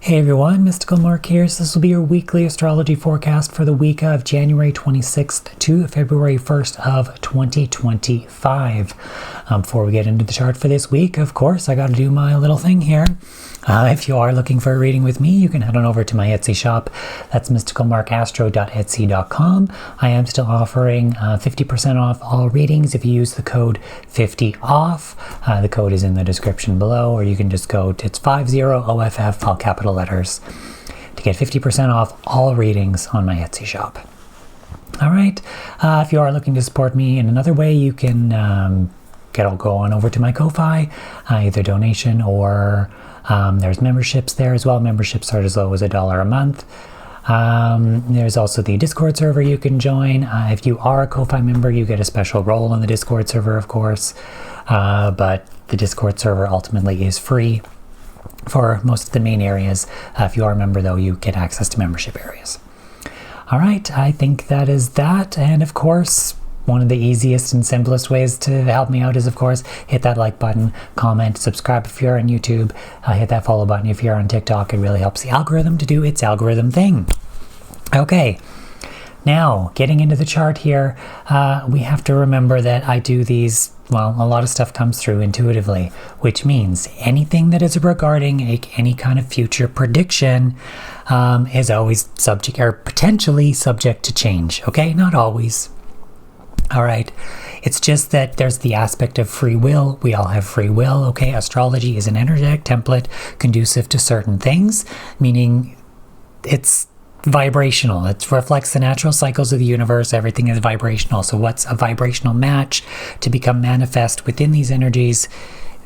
Hey everyone, Mystical Mark here. So this will be your weekly astrology forecast for the week of January 26th to February 1st of 2025. Before we get into the chart for this week, of course, I got to do my little thing here. If you are looking for a reading with me, you can head on over to my Etsy shop. That's mysticalmarkastro.etsy.com. I am still offering 50% off all readings if you use the code 50OFF. The code is in the description below, or you can just go to it's 50OFF, all capital letters, to get 50% off all readings on my Etsy shop. All right. If you are looking to support me in another way, you can go on over to my Ko-Fi, either donation or there's memberships there as well. Memberships are as low as $1 a month. There's also the Discord server you can join. If you are a Ko-Fi member, you get a special role in the Discord server, of course. But the Discord server ultimately is free for most of the main areas. If you are a member, though, you get access to membership areas. All right, I think that is that. And of course, one of the easiest and simplest ways to help me out is, of course, hit that like button, comment, subscribe if you're on YouTube, hit that follow button if you're on TikTok. It really helps the algorithm to do its algorithm thing. Okay, now getting into the chart here, we have to remember that I do these, well, a lot of stuff comes through intuitively, which means anything that is regarding any kind of future prediction is always subject or potentially subject to change. Okay, not always. All right. It's just that there's the aspect of free will. We all have free will. Okay. Astrology is an energetic template conducive to certain things, meaning it's vibrational. It reflects the natural cycles of the universe. Everything is vibrational. So what's a vibrational match to become manifest within these energies?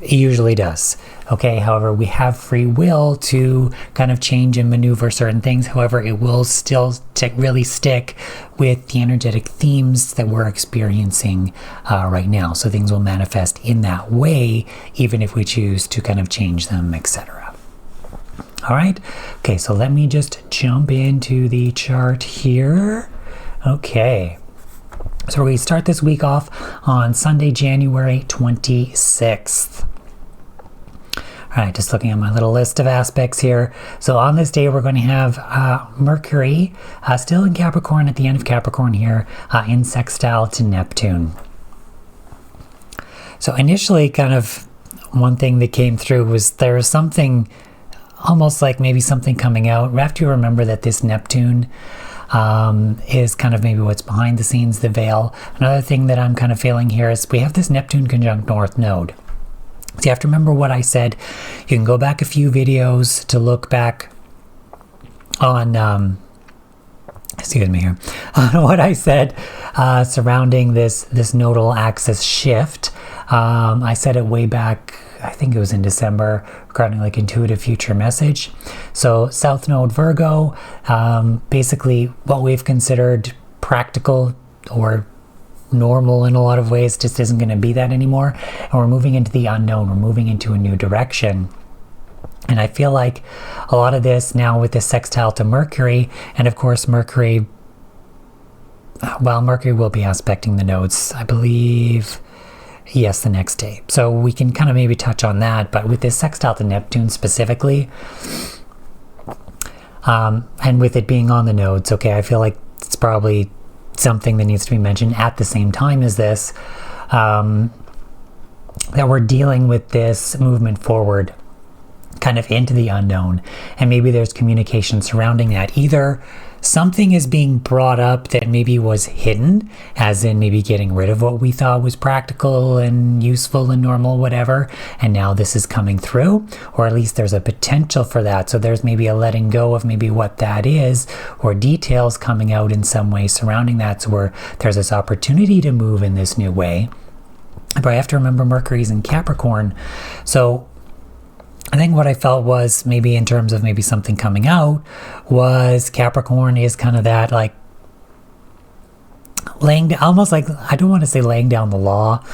It usually does. Okay, however, we have free will to kind of change and maneuver certain things. However, it will still really stick with the energetic themes that we're experiencing right now. So things will manifest in that way, even if we choose to kind of change them, etc. All right. Okay, so let me just jump into the chart here. Okay. So we start this week off on Sunday, January 26th. All right, just looking at my little list of aspects here. So on this day, we're going to have Mercury still in Capricorn at the end of Capricorn here in sextile to Neptune. So initially, kind of one thing that came through was there was something almost like maybe something coming out. We have to remember that this Neptune is kind of maybe what's behind the scenes, the veil. Another thing that I'm kind of feeling here is we have this Neptune conjunct North Node. So you have to remember what I said. You can go back a few videos to look back on, excuse me here, on what I said surrounding this nodal axis shift. I said it way back, I think it was in December, regarding like intuitive future message. So South Node Virgo, basically what we've considered practical or normal in a lot of ways just isn't going to be that anymore. And we're moving into the unknown. We're moving into a new direction. And I feel like a lot of this now with this sextile to Mercury, and of course Mercury will be aspecting the nodes, I believe. Yes, the next day. So we can kind of maybe touch on that. But with this sextile to Neptune specifically, and with it being on the nodes, okay, I feel like it's probably something that needs to be mentioned at the same time as this, that we're dealing with this movement forward kind of into the unknown. And maybe there's communication surrounding that. Either something is being brought up that maybe was hidden, as in maybe getting rid of what we thought was practical and useful and normal, whatever, and now this is coming through, or at least there's a potential for that. So there's maybe a letting go of maybe what that is, or details coming out in some way surrounding that, so where there's this opportunity to move in this new way. But I have to remember Mercury's in Capricorn, so I think what I felt was maybe in terms of maybe something coming out was Capricorn is kind of that like almost like, I don't want to say laying down the law,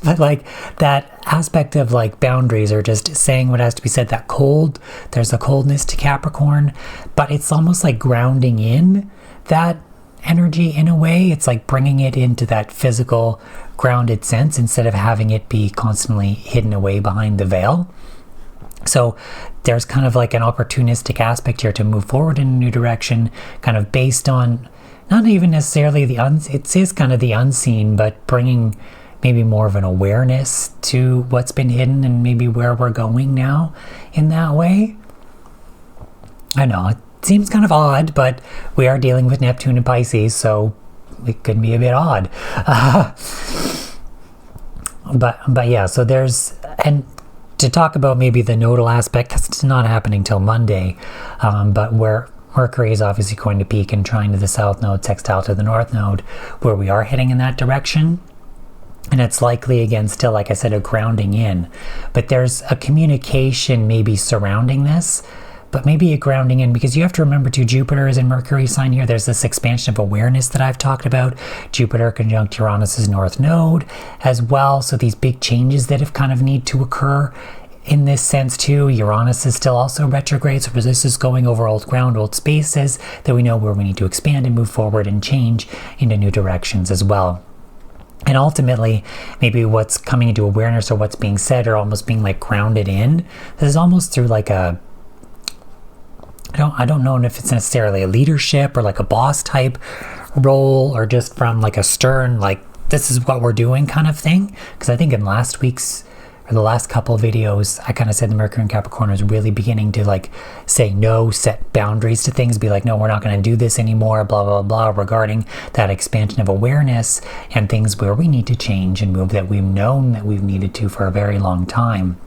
but like that aspect of like boundaries or just saying what has to be said, there's a coldness to Capricorn, but it's almost like grounding in that energy in a way. It's like bringing it into that physical grounded sense instead of having it be constantly hidden away behind the veil. So there's kind of like an opportunistic aspect here to move forward in a new direction, kind of based on not even necessarily it is kind of the unseen, but bringing maybe more of an awareness to what's been hidden and maybe where we're going now in that way. I know it seems kind of odd, but we are dealing with Neptune and Pisces, so it could be a bit odd. But yeah, so there's, and to talk about maybe the nodal aspect, because it's not happening till Monday, but where Mercury is obviously going to peak and trine to the south node, sextile to the north node, where we are heading in that direction. And it's likely, again, still, like I said, a grounding in. But there's a communication maybe surrounding this, but maybe a grounding in, because you have to remember too, Jupiter is in Mercury sign here. There's this expansion of awareness that I've talked about. Jupiter conjunct Uranus's north node as well. So these big changes that have kind of need to occur in this sense too. Uranus is still also retrograde, so this is going over old ground, old spaces that we know where we need to expand and move forward and change into new directions as well. And ultimately, maybe what's coming into awareness or what's being said or almost being like grounded in, this is almost through like a, I don't know if it's necessarily a leadership or like a boss type role, or just from like a stern, like this is what we're doing kind of thing. Because I think in last week's, or the last couple of videos, I kind of said the Mercury in Capricorn is really beginning to like say no, set boundaries to things, be like, no, we're not going to do this anymore, blah, blah, blah, regarding that expansion of awareness and things where we need to change and move that we've known that we've needed to for a very long time.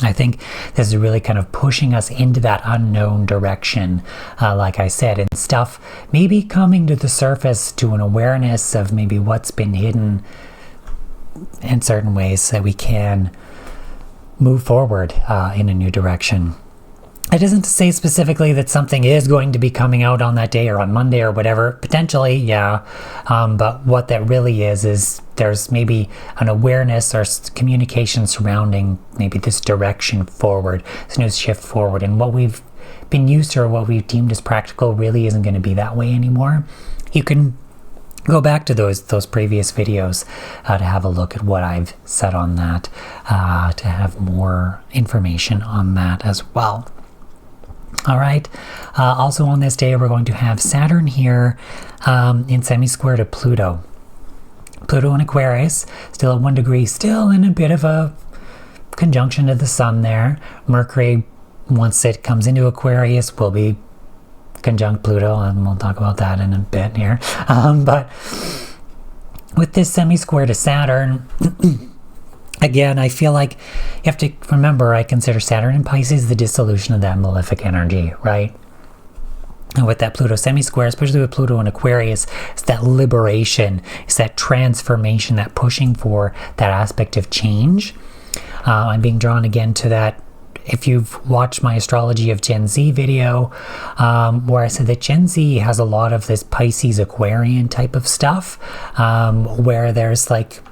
I think this is really kind of pushing us into that unknown direction, like I said, and stuff maybe coming to the surface to an awareness of maybe what's been hidden in certain ways so that we can move forward in a new direction. It isn't to say specifically that something is going to be coming out on that day or on Monday or whatever. Potentially, yeah. But what that really is there's maybe an awareness or communication surrounding maybe this direction forward, this new shift forward. And what we've been used to or what we've deemed as practical really isn't going to be that way anymore. You can go back to those previous videos to have a look at what I've said on that, to have more information on that as well. All right. Also on this day, we're going to have Saturn here in semi-square to Pluto. Pluto in Aquarius, still at 1 degree, still in a bit of a conjunction to the sun there. Mercury, once it comes into Aquarius, will be conjunct Pluto, and we'll talk about that in a bit here. But with this semi-square to Saturn, again, I feel like you have to remember, I consider Saturn in Pisces the dissolution of that malefic energy, right? And with that Pluto semi-square, especially with Pluto in Aquarius, it's that liberation, it's that transformation, that pushing for that aspect of change. I'm being drawn again to that. If you've watched my Astrology of Gen Z video, where I said that Gen Z has a lot of this Pisces Aquarian type of stuff, where there's like,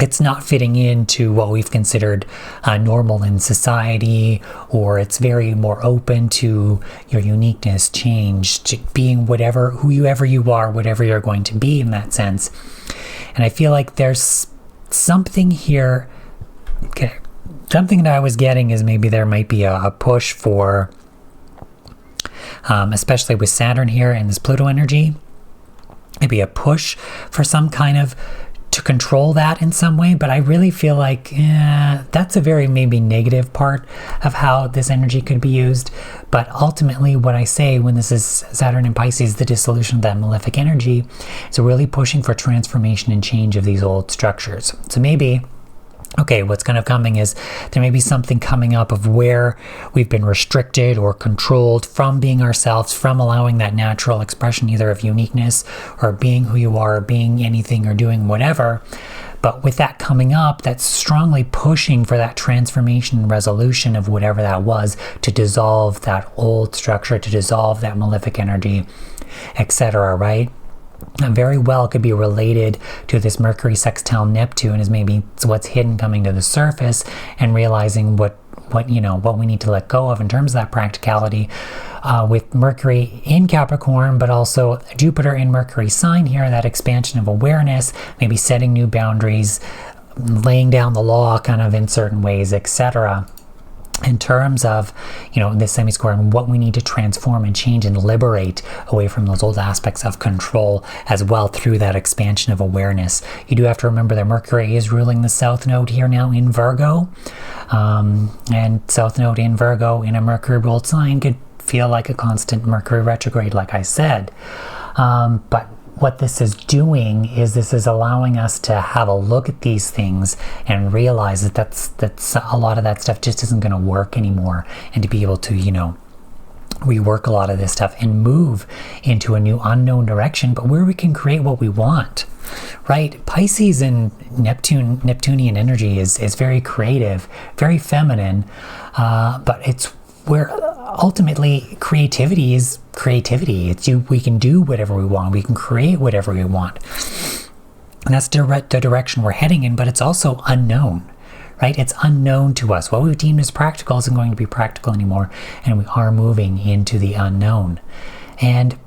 it's not fitting into what we've considered normal in society, or it's very more open to your uniqueness, change, to being whoever you are, whatever you're going to be in that sense. And I feel like there's something here. Okay, something that I was getting is maybe there might be a push for, especially with Saturn here and this Pluto energy, maybe a push for some kind of to control that in some way. But I really feel like that's a very maybe negative part of how this energy could be used. But ultimately, what I say when this is Saturn in Pisces, the dissolution of that malefic energy, is really pushing for transformation and change of these old structures. So maybe, okay, what's kind of coming is there may be something coming up of where we've been restricted or controlled from being ourselves, from allowing that natural expression either of uniqueness or being who you are, or being anything or doing whatever. But with that coming up, that's strongly pushing for that transformation and resolution of whatever that was, to dissolve that old structure, to dissolve that malefic energy, etc., right? Very well could be related to this Mercury sextile Neptune, is maybe what's hidden coming to the surface, and realizing what we need to let go of in terms of that practicality, with Mercury in Capricorn, but also Jupiter in Mercury sign here, that expansion of awareness, maybe setting new boundaries, laying down the law kind of in certain ways, etc. in terms of, this semi-square and what we need to transform and change and liberate away from those old aspects of control as well through that expansion of awareness. You do have to remember that Mercury is ruling the South Node here now in Virgo. And South Node in Virgo in a Mercury ruled sign could feel like a constant Mercury retrograde, like I said. But what this is doing is this is allowing us to have a look at these things and realize that that's a lot of that stuff just isn't going to work anymore, and to be able to rework a lot of this stuff and move into a new unknown direction, but where we can create what we want, right? Pisces and Neptunian energy is very creative, very feminine, but it's where ultimately creativity is creativity. We can do whatever we want. We can create whatever we want. And that's the direction we're heading in, but it's also unknown, right? It's unknown to us. What we've deemed as practical isn't going to be practical anymore, and we are moving into the unknown. And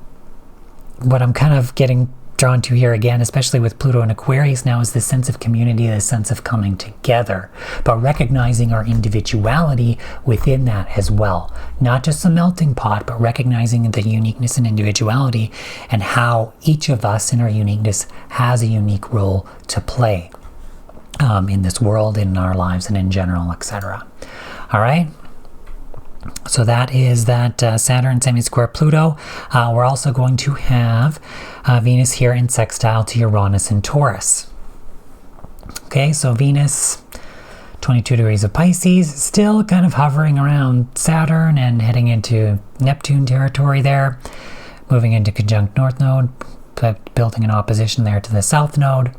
what I'm kind of getting drawn to here again, especially with Pluto and Aquarius now, is this sense of community, this sense of coming together, but recognizing our individuality within that as well. Not just a melting pot, but recognizing the uniqueness and individuality and how each of us in our uniqueness has a unique role to play in this world, in our lives, and in general, etc. All right? So that is that Saturn semi-square Pluto. We're also going to have Venus here in sextile to Uranus and Taurus. Okay, so Venus, 22 degrees of Pisces, still kind of hovering around Saturn and heading into Neptune territory there, moving into conjunct North Node, building an opposition there to the South Node.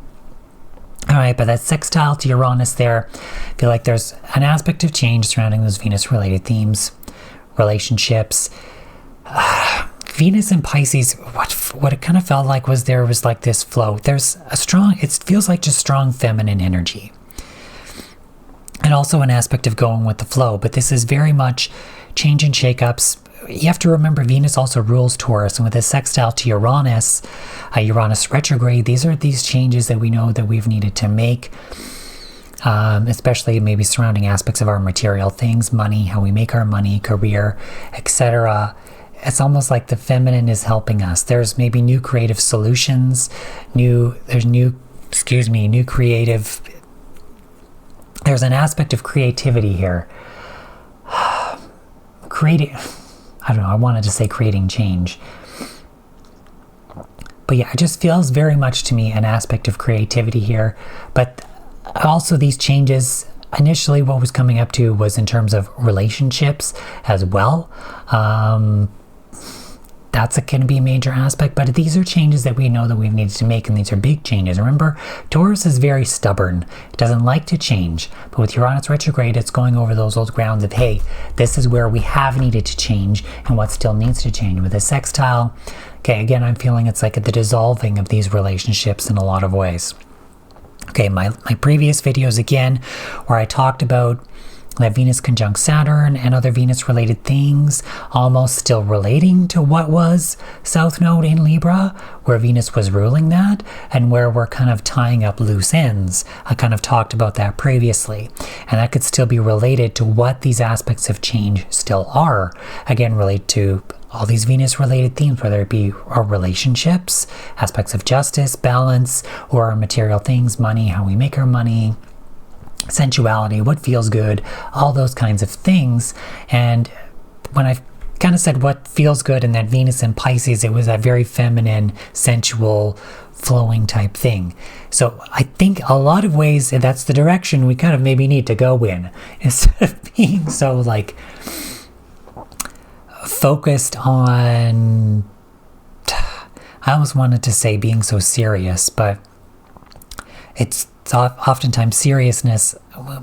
All right, but that sextile to Uranus there, I feel like there's an aspect of change surrounding those Venus-related themes, relationships. Venus and Pisces, what it kind of felt like was there was like this flow. There's a strong, it feels like just strong feminine energy. And also an aspect of going with the flow, but this is very much change and shakeups. You have to remember Venus also rules Taurus, and with a sextile to Uranus, Uranus retrograde, these are these changes that we know that we've needed to make, especially maybe surrounding aspects of our material things, money, how we make our money, career, etc. It's almost like the feminine is helping us. There's maybe new creative solutions, there's an aspect of creativity here. I wanted to say creating change. But yeah, it just feels very much to me an aspect of creativity here. But also these changes, initially what was coming up to was in terms of relationships as well. That's going to be a major aspect, but these are changes that we know that we've needed to make, and these are big changes. Remember, Taurus is very stubborn. It doesn't like to change, but with Uranus retrograde, it's going over those old grounds of, hey, this is where we have needed to change and what still needs to change. With a sextile, okay, again, I'm feeling it's like the dissolving of these relationships in a lot of ways. Okay, my previous videos, again, where I talked about that Venus conjunct Saturn and other Venus-related things, almost still relating to what was South Node in Libra, where Venus was ruling that, and where we're kind of tying up loose ends. I kind of talked about that previously, and that could still be related to what these aspects of change still are. Again, relate to all these Venus-related themes, whether it be our relationships, aspects of justice, balance, or our material things, money, how we make our money, sensuality, what feels good, all those kinds of things. And when I kind of said what feels good in that Venus and Pisces, it was that very feminine, sensual, flowing type thing. So I think a lot of ways that's the direction we kind of maybe need to go in, instead of being so like focused on, I almost wanted to say being so serious, but it's oftentimes seriousness,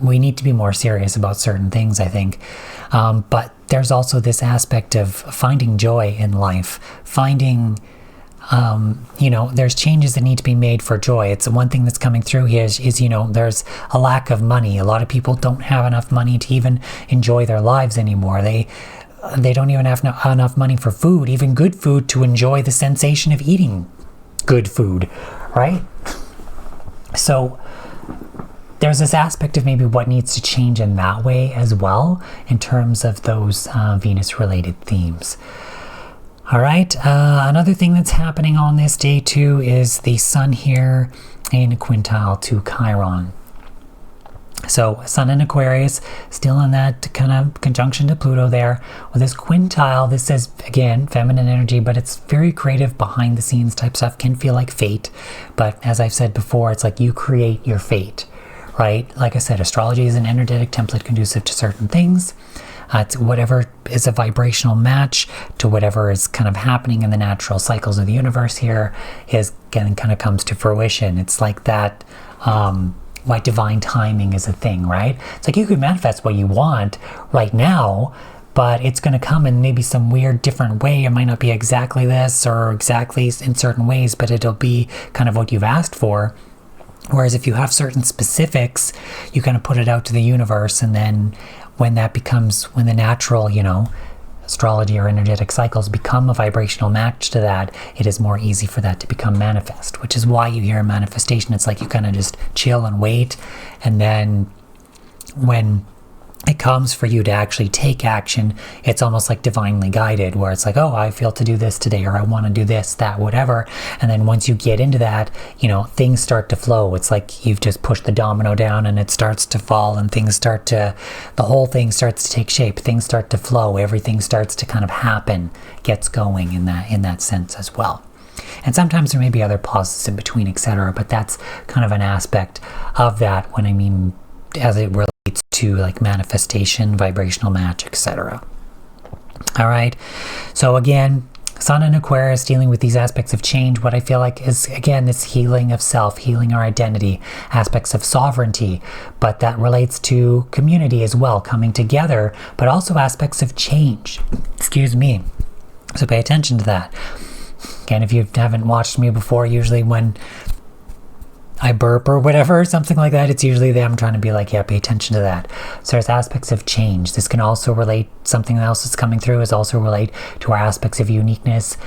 we need to be more serious about certain things, I think. But there's also this aspect of finding joy in life, finding, there's changes that need to be made for joy. It's one thing that's coming through here is there's a lack of money. A lot of people don't have enough money to even enjoy their lives anymore. They don't even have enough money for food, even good food, to enjoy the sensation of eating good food, right? So there's this aspect of maybe what needs to change in that way as well, in terms of those Venus-related themes. All right, another thing that's happening on this day too is the Sun here in a quintile to Chiron. So Sun in Aquarius, still in that kind of conjunction to Pluto there. With this quintile, this is, again, feminine energy, but it's very creative, behind the scenes type stuff, can feel like fate. But as I've said before, it's like you create your fate, right? Like I said, astrology is an energetic template conducive to certain things. It's whatever is a vibrational match to whatever is kind of happening in the natural cycles of the universe here is getting kind of comes to fruition. It's like that, why divine timing is a thing, right? It's like you could manifest what you want right now, but it's going to come in maybe some weird different way. It might not be exactly this or exactly in certain ways, but it'll be kind of what you've asked for. Whereas if you have certain specifics, you kind of put it out to the universe, and then when the natural, astrology or energetic cycles become a vibrational match to that, it is more easy for that to become manifest, which is why you hear manifestation. It's like you kind of just chill and wait, and then when it comes for you to actually take action, it's almost like divinely guided, where it's like, oh, I feel to do this today, or I want to do this, that, whatever. And then once you get into that, things start to flow. It's like you've just pushed the domino down and it starts to fall, and the whole thing starts to take shape. Things start to flow. Everything starts to kind of happen, gets going in that sense as well. And sometimes there may be other pauses in between, etc. But that's kind of an aspect of that when I mean as it relates to like manifestation, vibrational match, etc. All right, so again, Sun in Aquarius, dealing with these aspects of change. What I feel like is, again, this healing of self, healing our identity, aspects of sovereignty, but that relates to community as well, coming together, but also aspects of change. Excuse me. So pay attention to that. Again, if you haven't watched me before, usually when I burp or whatever, something like that, it's usually them trying to be like, yeah, pay attention to that. So there's aspects of change. This can also relate, something else that's coming through is also relate to our aspects of uniqueness,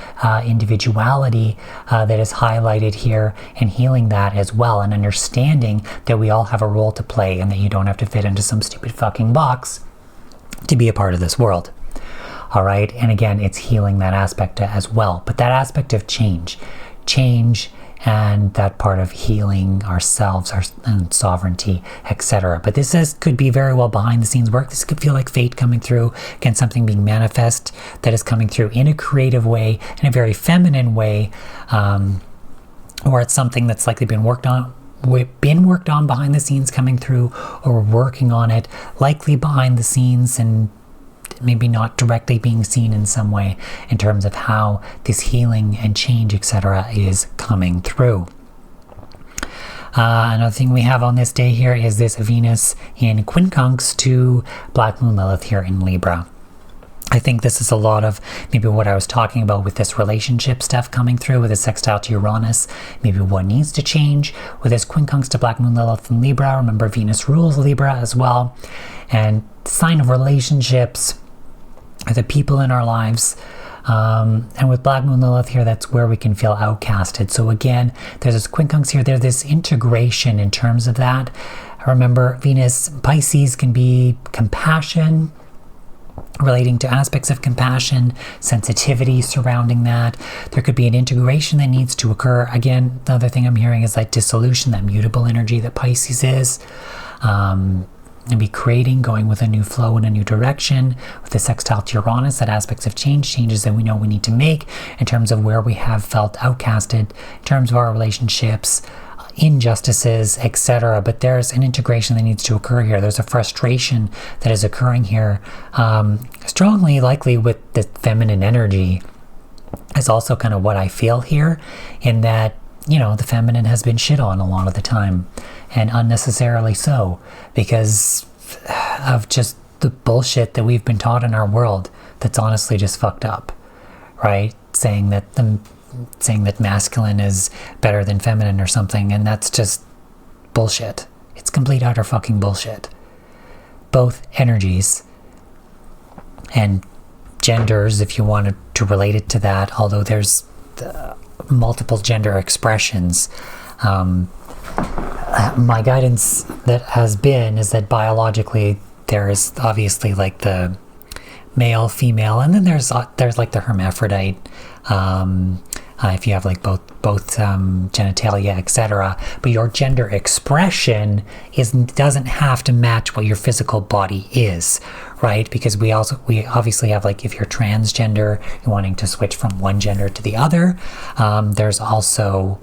individuality that is highlighted here, and healing that as well, and understanding that we all have a role to play, and that you don't have to fit into some stupid fucking box to be a part of this world. All right, and again, it's healing that aspect as well. But that aspect of change, and that part of healing ourselves, our and sovereignty, etc. But this could be very well behind the scenes work. This could feel like fate coming through, again, something being manifest that is coming through in a creative way, in a very feminine way, or it's something that's likely been worked on behind the scenes coming through, or working on it likely behind the scenes and maybe not directly being seen in some way in terms of how this healing and change, etc., is coming through. Another thing we have on this day here is this Venus in quincunx to Black Moon Lilith here in Libra. I think this is a lot of maybe what I was talking about with this relationship stuff coming through with a sextile to Uranus, maybe what needs to change with this quincunx to Black Moon Lilith in Libra. Remember, Venus rules Libra as well. And sign of relationships, the people in our lives, and with Black Moon Lilith here, that's where we can feel outcasted. So again, there's this quincunx here, there's this integration in terms of that. Remember, Venus Pisces can be compassion, relating to aspects of compassion, sensitivity surrounding that. There could be an integration that needs to occur. Again, the other thing I'm hearing is that dissolution, that mutable energy that Pisces is. And be creating, going with a new flow in a new direction. With the sextile to Uranus, that aspects of changes that we know we need to make in terms of where we have felt outcasted, in terms of our relationships, injustices, etc. But there's an integration that needs to occur here. There's a frustration that is occurring here, strongly likely with the feminine energy is also kind of what I feel here, in that, the feminine has been shit on a lot of the time, and unnecessarily so, because of just the bullshit that we've been taught in our world that's honestly just fucked up, right? Saying that masculine is better than feminine or something, and that's just bullshit. It's complete utter fucking bullshit. Both energies and genders, if you wanted to relate it to that, although there's multiple gender expressions, my guidance that has been is that biologically there is obviously like the male, female, and then there's like the hermaphrodite. If you have like both genitalia, etc. But your gender expression doesn't have to match what your physical body is, right? Because we obviously have, like, if you're transgender, you're wanting to switch from one gender to the other. There's also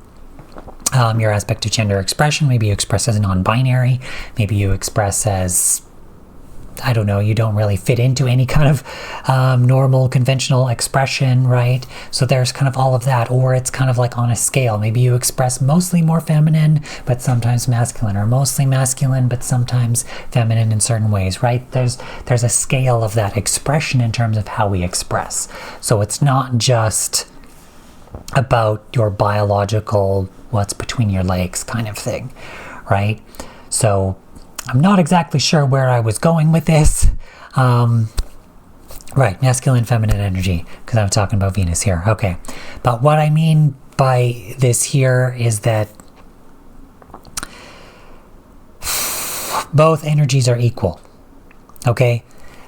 your aspect of gender expression. Maybe you express as non-binary. Maybe you express as, I don't know, you don't really fit into any kind of normal conventional expression, right? So there's kind of all of that. Or it's kind of like on a scale. Maybe you express mostly more feminine, but sometimes masculine, or mostly masculine, but sometimes feminine in certain ways, right? There's a scale of that expression in terms of how we express. So it's not just about your biological, what's between your legs kind of thing, right? So I'm not exactly sure where I was going with this. Right, masculine, feminine energy, because I'm talking about Venus here. Okay, but what I mean by this here is that both energies are equal, okay?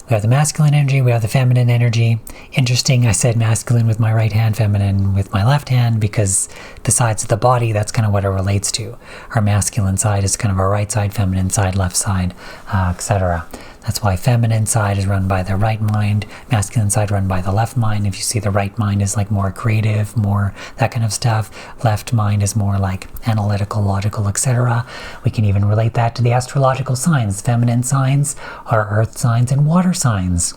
We have the masculine energy, we have the feminine energy. Interesting, I said masculine with my right hand, feminine with my left hand, because the sides of the body, that's kind of what it relates to. Our masculine side is kind of our right side, feminine side, left side, etc. That's why feminine side is run by the right mind, masculine side run by the left mind. If you see, the right mind is like more creative, more that kind of stuff. Left mind is more like analytical, logical, etc. We can even relate that to the astrological signs. Feminine signs are earth signs and water signs,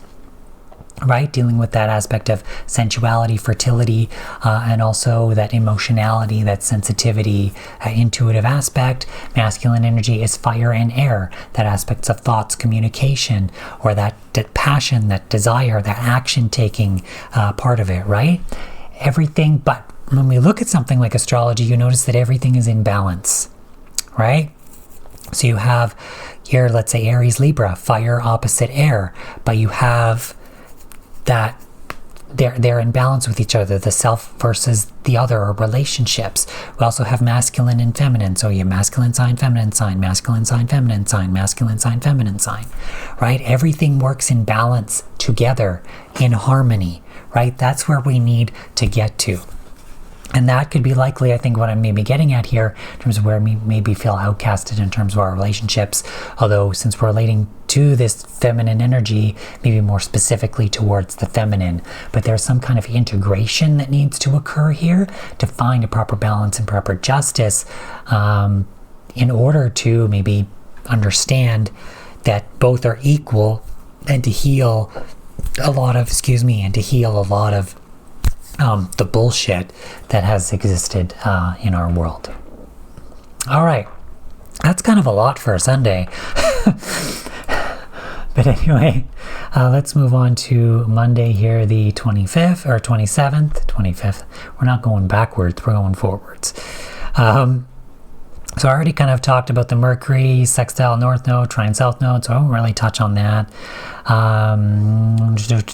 right? Dealing with that aspect of sensuality, fertility, and also that emotionality, that sensitivity, intuitive aspect. Masculine energy is fire and air, that aspects of thoughts, communication, or that passion, that desire, that action taking part of it, right? Everything, but when we look at something like astrology, you notice that everything is in balance, right? So you have here, let's say Aries, Libra, fire opposite air, but you have that they're in balance with each other, the self versus the other, or relationships. We also have masculine and feminine. So you have masculine sign, feminine sign, masculine sign, feminine sign, masculine sign, feminine sign, right? Everything works in balance together, in harmony, right? That's where we need to get to. And that could be likely, I think, what I'm maybe getting at here in terms of where we maybe feel outcasted in terms of our relationships. Although, since we're relating to this feminine energy, maybe more specifically towards the feminine, but there's some kind of integration that needs to occur here to find a proper balance and proper justice in order to maybe understand that both are equal, and to heal a lot of, the bullshit that has existed in our world. All right, that's kind of a lot for a Sunday. But anyway, let's move on to Monday here, the 25th or 27th, 25th. We're not going backwards, we're going forwards. So I already kind of talked about the Mercury, sextile North Node, trine South Node, so I won't really touch on that.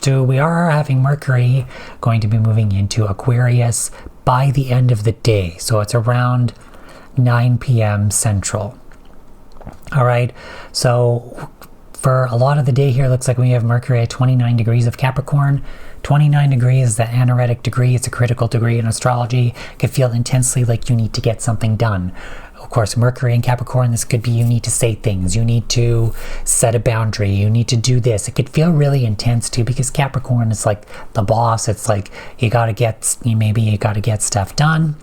We are having Mercury going to be moving into Aquarius by the end of the day. So it's around 9 p.m. Central. All right, so for a lot of the day here, looks like we have Mercury at 29 degrees of Capricorn. 29 degrees is the anaretic degree. It's a critical degree in astrology. It can feel intensely like you need to get something done. Of course, Mercury in Capricorn, this could be you need to say things, you need to set a boundary, you need to do this. It could feel really intense too, because Capricorn is like the boss. It's like you gotta get stuff done.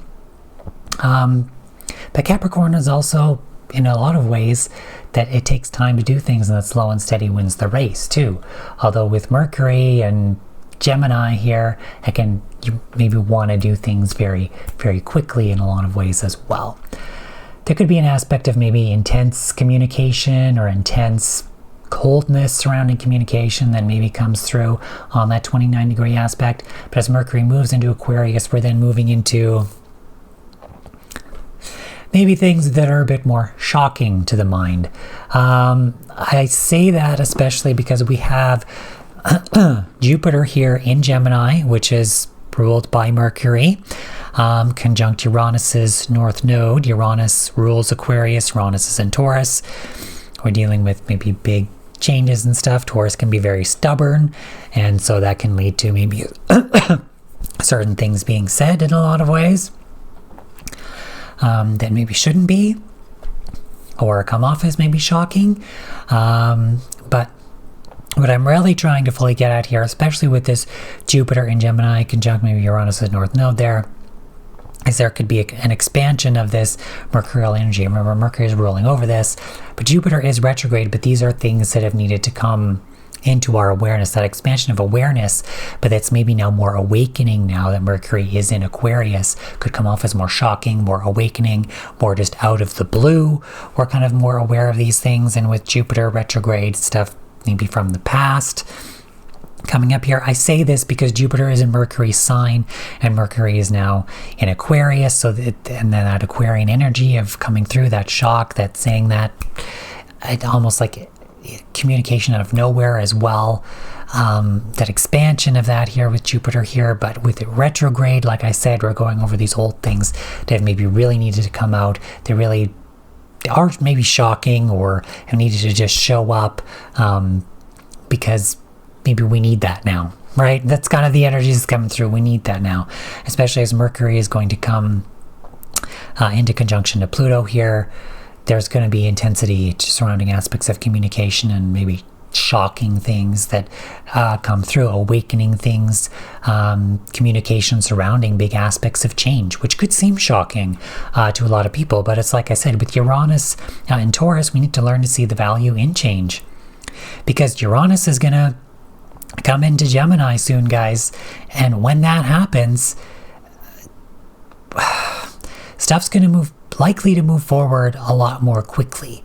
But Capricorn is also, in a lot of ways, that it takes time to do things, and that slow and steady wins the race too. Although with Mercury and Gemini here, you maybe want to do things very, very quickly in a lot of ways as well. There could be an aspect of maybe intense communication or intense coldness surrounding communication that maybe comes through on that 29 degree aspect. But as Mercury moves into Aquarius, we're then moving into maybe things that are a bit more shocking to the mind. I say that especially because we have Jupiter here in Gemini, which is ruled by Mercury. conjunct Uranus's north node. Uranus rules Aquarius, Uranus is in Taurus. We're dealing with maybe big changes and stuff. Taurus can be very stubborn, and so that can lead to maybe certain things being said in a lot of ways that maybe shouldn't be, or come off as maybe shocking. But what I'm really trying to fully get at here, especially with this Jupiter in Gemini conjunct maybe Uranus' north node there, is there could be an expansion of this Mercurial energy. Remember, Mercury is ruling over this, but Jupiter is retrograde, but these are things that have needed to come into our awareness, that expansion of awareness, but that's maybe now more awakening now that Mercury is in Aquarius, could come off as more shocking, more awakening, more just out of the blue. We're kind of more aware of these things, and with Jupiter retrograde stuff maybe from the past coming up here. I say this because Jupiter is in Mercury's sign, and Mercury is now in Aquarius, so and then that Aquarian energy of coming through, that shock, that saying that, it almost like communication out of nowhere as well, that expansion of that here with Jupiter here. But with it retrograde, like I said, we're going over these old things that maybe really needed to come out. They really are maybe shocking, or have needed to just show up, because maybe we need that now, right? That's kind of the energy that's coming through. We need that now, especially as Mercury is going to come into conjunction to Pluto here. There's going to be intensity surrounding aspects of communication and maybe shocking things that come through, awakening things, communication surrounding big aspects of change, which could seem shocking to a lot of people. But it's like I said, with Uranus in Taurus, we need to learn to see the value in change, because Uranus is going to come into Gemini soon, guys. And when that happens, stuff's going to likely to move forward a lot more quickly.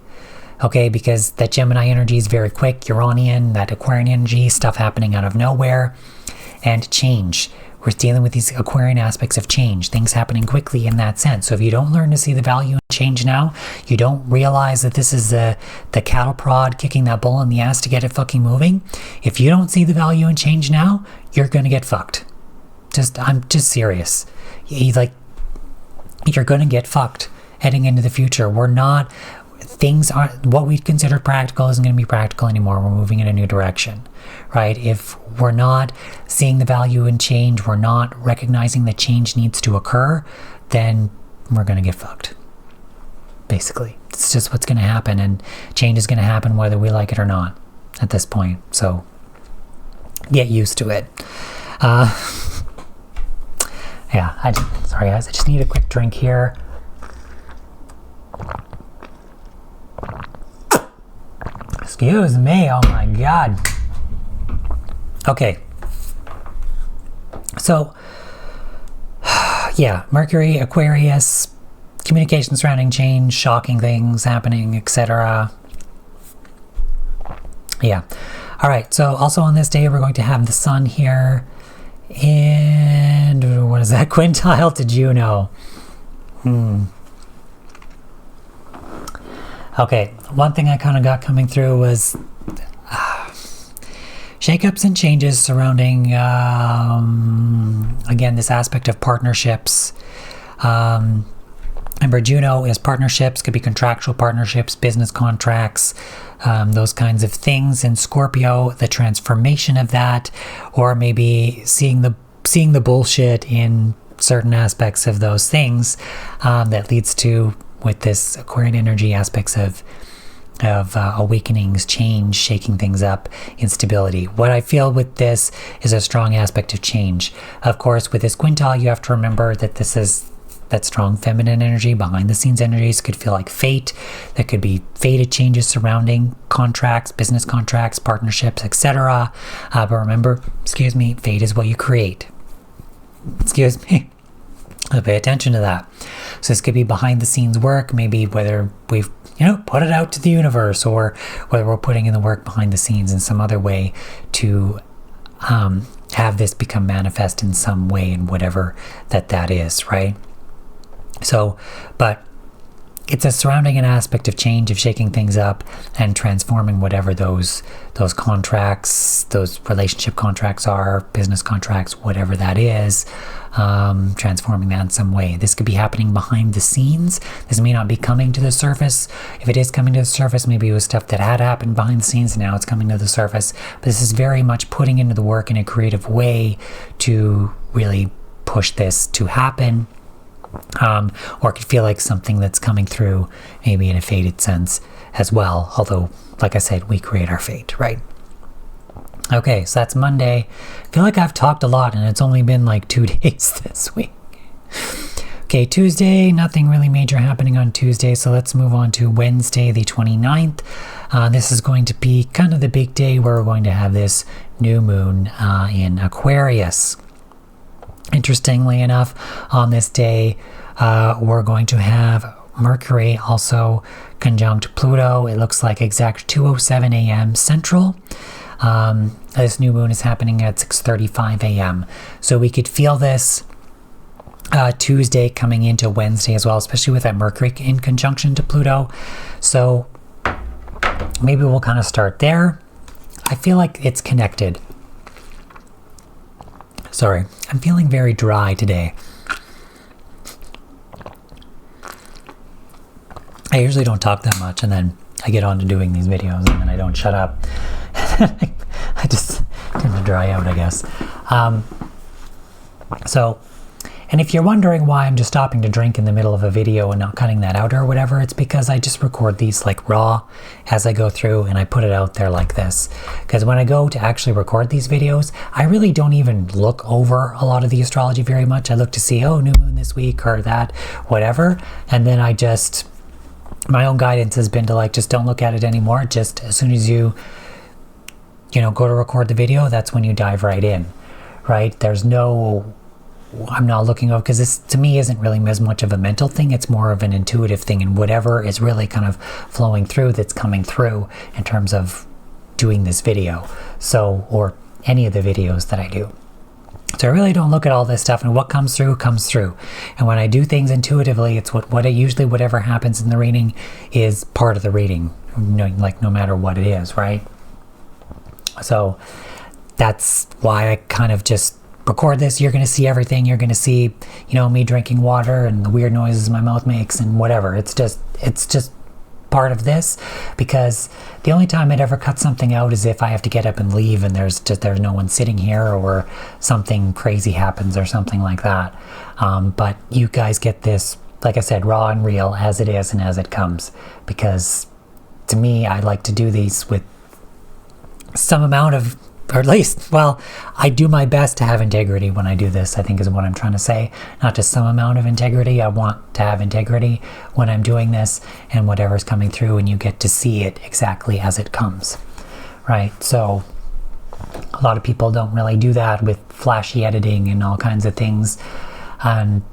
Okay, because that Gemini energy is very quick, Uranian, that Aquarian energy, stuff happening out of nowhere, and change. We're dealing with these Aquarian aspects of change, things happening quickly in that sense. So if you don't learn to see the value in change now, you don't realize that this is the cattle prod kicking that bull in the ass to get it fucking moving. If you don't see the value in change now, you're going to get fucked. I'm just serious. You're going to get fucked heading into the future. Things aren't, what we considered practical isn't going to be practical anymore. We're moving in a new direction, right? If we're not seeing the value in change, we're not recognizing that change needs to occur, then we're going to get fucked. Basically, it's just what's going to happen, and change is going to happen whether we like it or not at this point. So get used to it. Yeah, sorry guys, I just need a quick drink here. Excuse me, oh my god. Okay. So, yeah, Mercury, Aquarius, communication surrounding change, shocking things happening, etc. Yeah. All right, so also on this day, we're going to have the sun here. And what is that? Quintile to Juno. Okay, one thing I kind of got coming through was shakeups and changes surrounding, again, this aspect of partnerships. Remember, Juno is partnerships, could be contractual partnerships, business contracts, those kinds of things. In Scorpio, the transformation of that, or maybe seeing the bullshit in certain aspects of those things, that leads to, with this Aquarian energy, aspects of awakenings, change, shaking things up, instability. What I feel with this is a strong aspect of change. Of course, with this quintile, you have to remember that this is that strong feminine energy, behind the scenes energies. Could feel like fate. That could be fated changes surrounding contracts, business contracts, partnerships, etc. But remember, fate is what you create. So pay attention to that. So this could be behind the scenes work, maybe whether we've put it out to the universe, or whether we're putting in the work behind the scenes in some other way to have this become manifest in some way, in whatever that is, right? So, but it's a surrounding an aspect of change, of shaking things up and transforming whatever those contracts, those relationship contracts are, business contracts, whatever that is, transforming that in some way. This could be happening behind the scenes. This may not be coming to the surface. If it is coming to the surface, maybe it was stuff that had happened behind the scenes and now it's coming to the surface. But this is very much putting into the work in a creative way to really push this to happen. Or it could feel like something that's coming through maybe in a fated sense as well. Although, like I said, we create our fate, right? Okay, so that's Monday. I feel like I've talked a lot and it's only been like 2 days this week. Okay, Tuesday, nothing really major happening on Tuesday. So let's move on to Wednesday, the 29th. This is going to be kind of the big day where we're going to have this new moon in Aquarius. Interestingly enough, on this day, we're going to have Mercury also conjunct Pluto. It looks like exact 2:07 a.m. Central. This new moon is happening at 6:35 a.m. So we could feel this Tuesday coming into Wednesday as well, especially with that Mercury in conjunction to Pluto. So maybe we'll kind of start there. I feel like it's connected. Sorry, I'm feeling very dry today. I usually don't talk that much and then I get on to doing these videos and then I don't shut up. I just tend to dry out, I guess. And if you're wondering why I'm just stopping to drink in the middle of a video and not cutting that out or whatever, it's because I just record these like raw as I go through and I put it out there like this. Because when I go to actually record these videos, I really don't even look over a lot of the astrology very much. I look to see, oh, new moon this week or that, whatever. And then I just, my own guidance has been to like, just don't look at it anymore. Just as soon as you know, go to record the video, that's when you dive right in, right? There's no, I'm not looking over, because this to me isn't really as much of a mental thing. It's more of an intuitive thing, and whatever is really kind of flowing through, that's coming through in terms of doing this video. So, or any of the videos that I do. So I really don't look at all this stuff, and what comes through comes through. And when I do things intuitively, it's usually whatever happens in the reading is part of the reading, like no matter what it is, right? So that's why I kind of just record this. You're going to see everything. You're going to see, you know, me drinking water and the weird noises my mouth makes and whatever. It's just part of this, because the only time I'd ever cut something out is if I have to get up and leave and there's no one sitting here, or something crazy happens or something like that. But you guys get this, like I said, raw and real as it is and as it comes, because to me, I like to do these with some amount of, or at least, well, I do my best to have integrity when I do this, I think is what I'm trying to say. Not just some amount of integrity. I want to have integrity when I'm doing this, and whatever's coming through, and you get to see it exactly as it comes, right? So a lot of people don't really do that with flashy editing and all kinds of things. And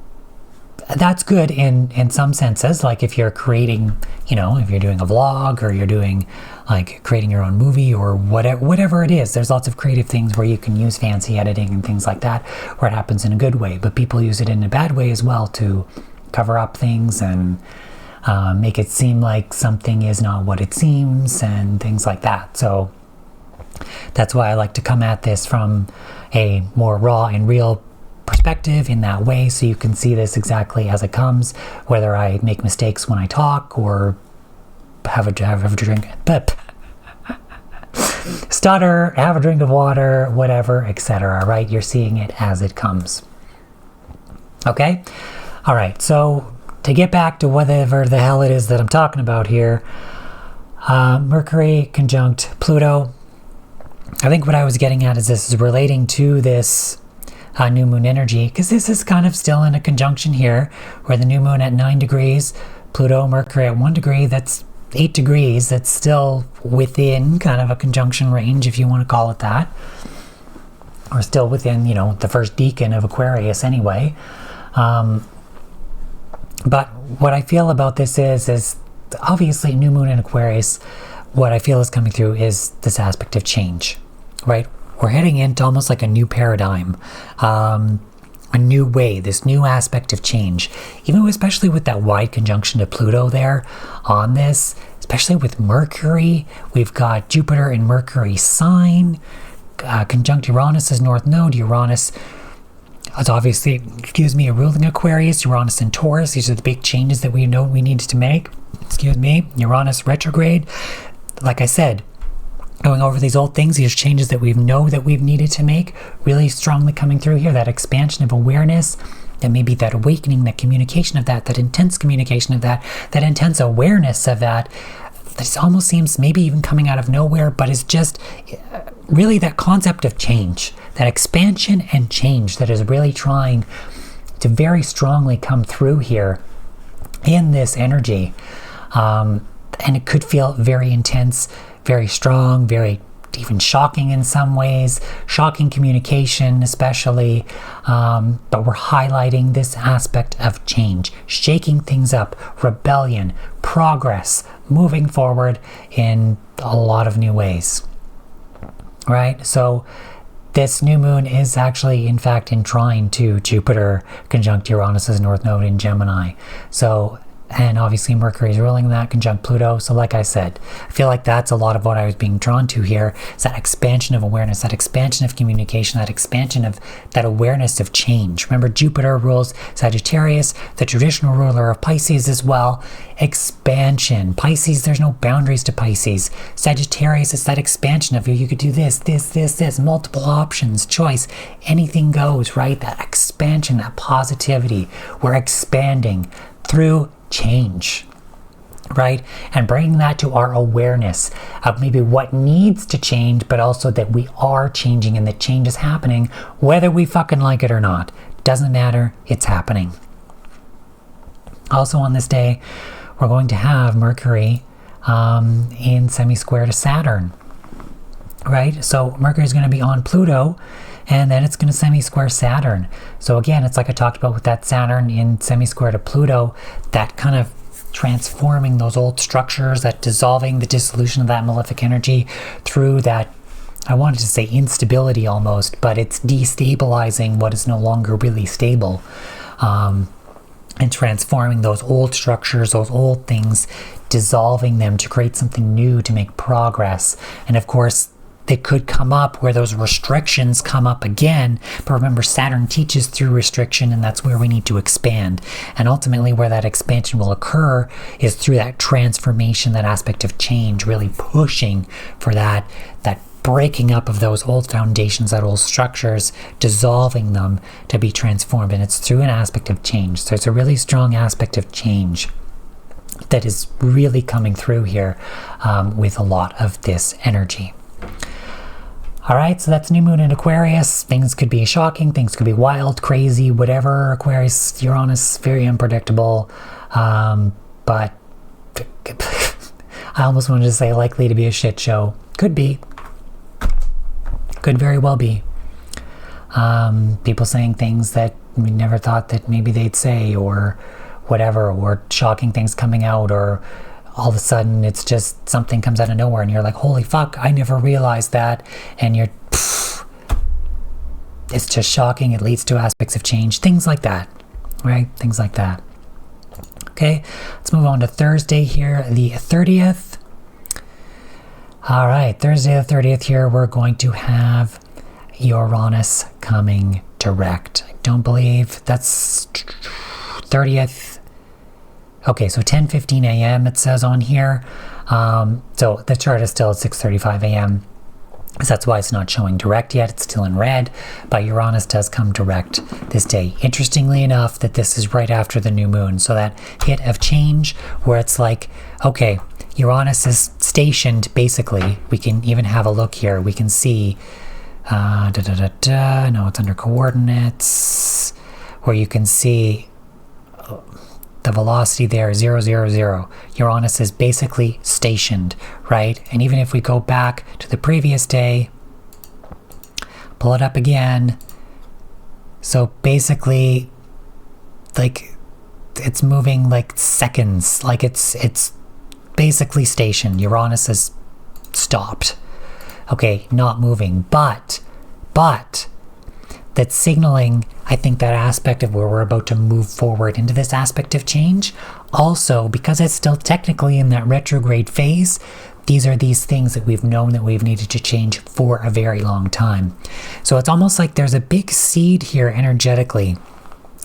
that's good in some senses, like if you're creating, you know, if you're doing a vlog, or you're doing like creating your own movie, or whatever it is. There's lots of creative things where you can use fancy editing and things like that, where it happens in a good way. But people use it in a bad way as well, to cover up things and make it seem like something is not what it seems and things like that. So that's why I like to come at this from a more raw and real perspective in that way, so you can see this exactly as it comes, whether I make mistakes when I talk or have a drink, stutter, have a drink of water, whatever, etc. Right? You're seeing it as it comes. Okay? All right. So to get back to whatever the hell it is that I'm talking about here, Mercury conjunct Pluto. I think what I was getting at is this is relating to this new moon energy, because this is kind of still in a conjunction here, where the new moon at 9 degrees, Pluto, Mercury at 1 degree, that's 8 degrees. That's still within kind of a conjunction range, if you want to call it that, or still within, you know, the first decan of Aquarius anyway. But what I feel about this is obviously new moon in Aquarius, what I feel is coming through is this aspect of change, right? We're heading into almost like a new paradigm. a new way, this new aspect of change, even especially with that wide conjunction to Pluto there on this, especially with Mercury. We've got Jupiter in Mercury sign, conjunct Uranus' north node. Uranus is obviously, a ruling Aquarius. Uranus in Taurus. These are the big changes that we know we needed to make. Uranus retrograde. Like I said, going over these old things, these changes that we know that we've needed to make, really strongly coming through here. That expansion of awareness, and maybe that awakening, that communication of that intense communication of that intense awareness of that. This almost seems maybe even coming out of nowhere, but it's just really that concept of change, that expansion and change that is really trying to very strongly come through here in this energy. And it could feel very intense, very strong, very even shocking in some ways, shocking communication especially, but we're highlighting this aspect of change, shaking things up, rebellion, progress, moving forward in a lot of new ways, right? So this new moon is actually, in fact, in trine to Jupiter conjunct Uranus' north node in Gemini. So, and obviously Mercury is ruling that conjunct Pluto. So like I said, I feel like that's a lot of what I was being drawn to here. Is that expansion of awareness, that expansion of communication, that expansion of that awareness of change. Remember, Jupiter rules Sagittarius, the traditional ruler of Pisces as well. Expansion. Pisces, there's no boundaries to Pisces. Sagittarius, it's that expansion of you could do this, multiple options, choice, anything goes, right? That expansion, that positivity. We're expanding through change, right? And bringing that to our awareness of maybe what needs to change, but also that we are changing and that change is happening, whether we fucking like it or not. Doesn't matter, it's happening. Also on this day, we're going to have Mercury in semi-square to Saturn, right? So Mercury is going to be on Pluto, and then it's going to semi-square Saturn. So again, it's like I talked about with that Saturn in semi-square to Pluto, that kind of transforming those old structures, that dissolving the dissolution of that malefic energy through that, I wanted to say instability almost, but it's destabilizing what is no longer really stable. And transforming those old structures, those old things, dissolving them to create something new, to make progress. And of course, they could come up where those restrictions come up again. But remember, Saturn teaches through restriction, and that's where we need to expand. And ultimately where that expansion will occur is through that transformation, that aspect of change, really pushing for that breaking up of those old foundations, that old structures, dissolving them to be transformed. And it's through an aspect of change. So it's a really strong aspect of change that is really coming through here with a lot of this energy. All right, so that's new moon in Aquarius. Things could be shocking, things could be wild, crazy, whatever. Aquarius, Uranus, very unpredictable. But I almost wanted to say likely to be a shit show. Could be. Could very well be. People saying things that we never thought that maybe they'd say, or whatever, or shocking things coming out, or all of a sudden it's just something comes out of nowhere and you're like, holy fuck, I never realized that. And you're, it's just shocking. It leads to aspects of change, things like that, right? Things like that. Okay, let's move on to Thursday here, the 30th. All right, Thursday the 30th here, we're going to have Uranus coming direct. I don't believe that's 30th. Okay, so 10:15 a.m. it says on here. So the chart is still at 6:35 a.m. So that's why it's not showing direct yet. It's still in red, but Uranus does come direct this day. Interestingly enough, that this is right after the new moon. So that hit of change where it's like, okay, Uranus is stationed, basically. We can even have a look here. We can see, no, it's under coordinates, where you can see the velocity there, 0, 0, 0. Uranus is basically stationed, right? And even if we go back to the previous day, pull it up again. So basically, like, it's moving like seconds. Like it's basically stationed. Uranus is stopped. Okay, not moving. But that's signaling, I think, that aspect of where we're about to move forward into this aspect of change. Also, because it's still technically in that retrograde phase, these are these things that we've known that we've needed to change for a very long time. So it's almost like there's a big seed here energetically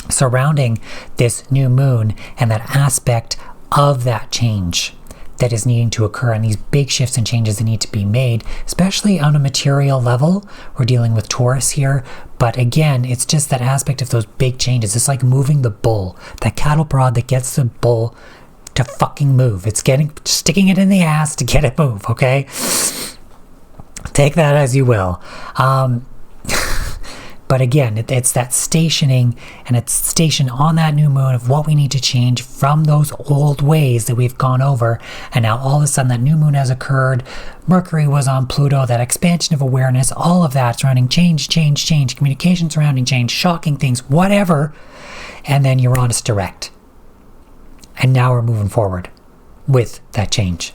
surrounding this new moon and that aspect of that change that is needing to occur, and these big shifts and changes that need to be made, especially on a material level. We're dealing with Taurus here, but again, it's just that aspect of those big changes. It's like moving the bull, that cattle prod that gets the bull to fucking move. It's sticking it in the ass to get it move, okay? Take that as you will. But again, it's that stationing, and it's stationed on that new moon of what we need to change from those old ways that we've gone over. And now all of a sudden that new moon has occurred. Mercury was on Pluto, that expansion of awareness, all of that surrounding change, communication surrounding change, shocking things, whatever. And then Uranus direct. And now we're moving forward with that change.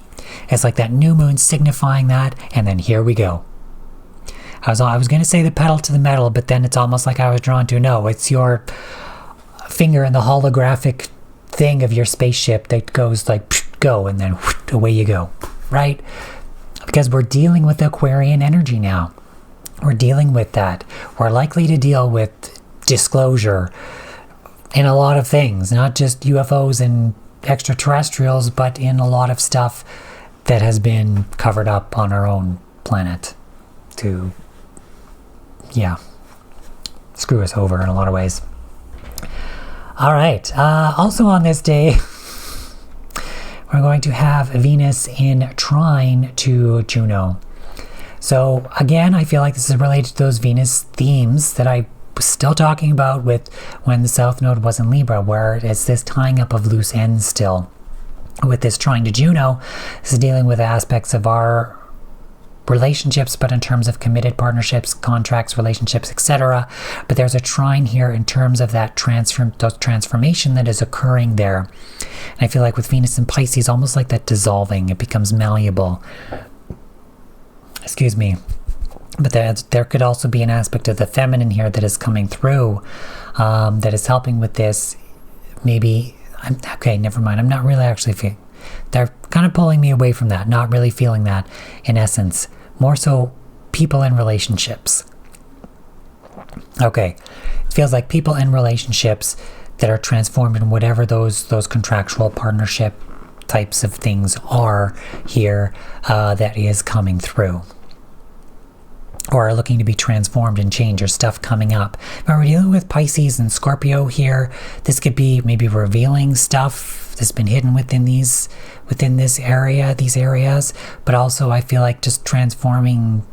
It's like that new moon signifying that, and then here we go. I was going to say the pedal to the metal, but then it's almost like I was drawn to, no, it's your finger in the holographic thing of your spaceship that goes like, go, and then away you go, right? Because we're dealing with Aquarian energy now. We're dealing with that. We're likely to deal with disclosure in a lot of things, not just UFOs and extraterrestrials, but in a lot of stuff that has been covered up on our own planet to, screw us over in a lot of ways. All right. Also on this day, we're going to have Venus in trine to Juno. So again, I feel like this is related to those Venus themes that I was still talking about with when the South Node was in Libra, where it's this tying up of loose ends still. With this trine to Juno, this is dealing with aspects of our relationships, but in terms of committed partnerships, contracts, relationships, etc. But there's a trine here in terms of that transformation that is occurring there. And I feel like with Venus in Pisces, almost like that dissolving, it becomes malleable. Excuse me. But there could also be an aspect of the feminine here that is coming through, that is helping with this. Maybe, okay, never mind. I'm not really actually feeling. They're kind of pulling me away from that, not really feeling that in essence. More so people in relationships. Okay, it feels like people in relationships that are transformed in whatever those contractual partnership types of things are here, that is coming through. Or are looking to be transformed and change, or stuff coming up. But we're dealing with Pisces and Scorpio here. This could be maybe revealing stuff that's been hidden within these areas. But also I feel like just transforming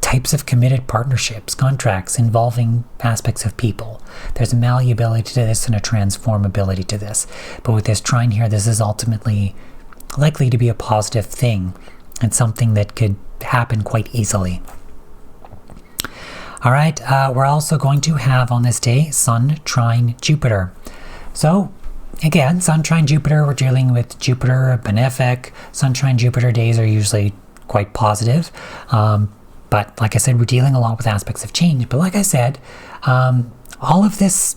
types of committed partnerships, contracts involving aspects of people. There's a malleability to this and a transformability to this. But with this trine here, this is ultimately likely to be a positive thing and something that could happen quite easily. All right, we're also going to have on this day Sun trine Jupiter. So again, Sun trine Jupiter, we're dealing with Jupiter, benefic. Sun trine Jupiter days are usually quite positive. But like I said, we're dealing a lot with aspects of change. But like I said, all of this,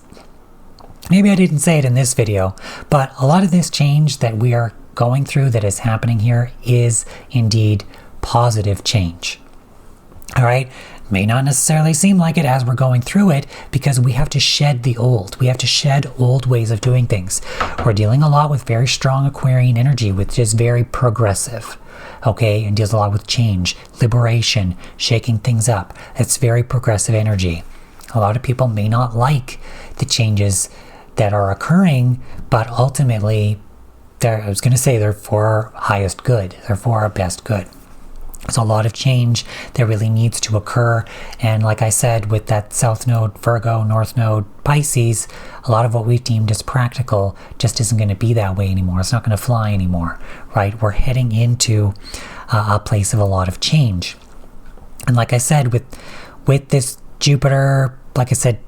maybe I didn't say it in this video, but a lot of this change that we are going through that is happening here is indeed positive change. All right, may not necessarily seem like it as we're going through it, because we have to shed the old. We have to shed old ways of doing things. We're dealing a lot with very strong Aquarian energy, which is very progressive, okay, and deals a lot with change, liberation, shaking things up. It's very progressive energy. A lot of people may not like the changes that are occurring, but ultimately, I was going to say they're for our highest good. They're for our best good. There's a lot of change that really needs to occur. And like I said, with that South Node, Virgo, North Node, Pisces, a lot of what we've deemed as practical just isn't going to be that way anymore. It's not going to fly anymore, right? We're heading into a place of a lot of change. And like I said, with this Jupiter, like I said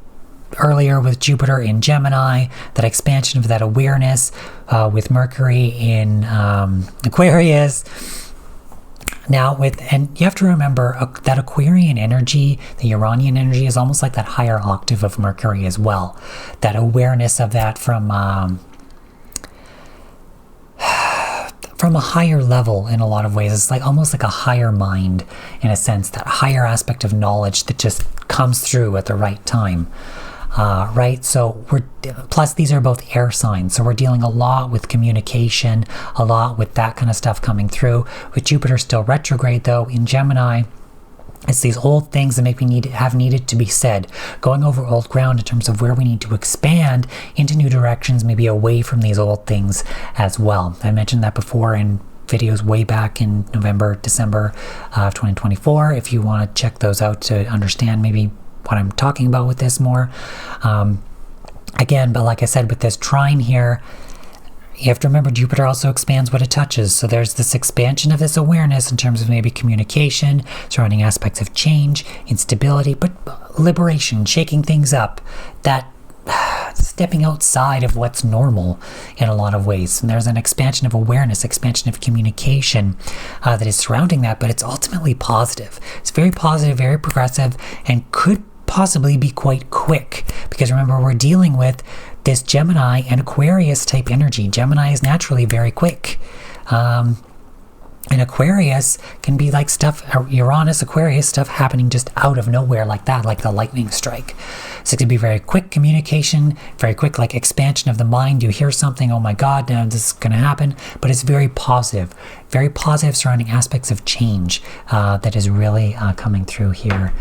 earlier, with Jupiter in Gemini, that expansion of that awareness, with Mercury in Aquarius, Now, and you have to remember that Aquarian energy, the Uranian energy, is almost like that higher octave of Mercury as well. That awareness of that from a higher level in a lot of ways. It's like almost like a higher mind in a sense, that higher aspect of knowledge that just comes through at the right time. Right, so plus these are both air signs, so we're dealing a lot with communication, a lot with that kind of stuff coming through. With Jupiter still retrograde though in Gemini, it's these old things that maybe have needed to be said, going over old ground in terms of where we need to expand into new directions, maybe away from these old things as well. I mentioned that before in videos way back in November, December of 2024. If you want to check those out to understand maybe what I'm talking about with this more. Again, but like I said, with this trine here, you have to remember Jupiter also expands what it touches. So there's this expansion of this awareness in terms of maybe communication, surrounding aspects of change, instability, but liberation, shaking things up, that stepping outside of what's normal in a lot of ways. And there's an expansion of awareness, expansion of communication that is surrounding that, but it's ultimately positive. It's very positive, very progressive, and could possibly be quite quick, because remember, we're dealing with this Gemini and Aquarius type energy. Gemini is naturally very quick. And Aquarius can be like stuff, Uranus, Aquarius stuff happening just out of nowhere like that, like the lightning strike. So it could be very quick communication, very quick like expansion of the mind. You hear something, oh my God, now this is going to happen. But it's very positive surrounding aspects of change that is really coming through here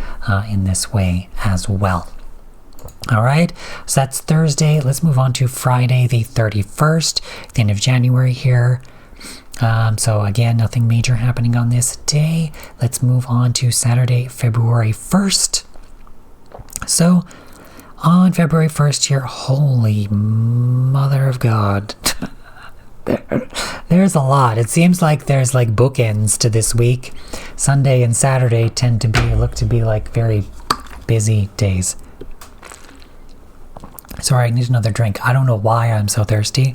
in this way as well. All right, so that's Thursday. Let's move on to Friday the 31st, the end of January here. So again, nothing major happening on this day. Let's move on to Saturday, February 1st. So on February 1st here, holy mother of God, there's a lot. It seems like there's like bookends to this week. Sunday and Saturday look to be like very busy days. Sorry, I need another drink. I don't know why I'm so thirsty.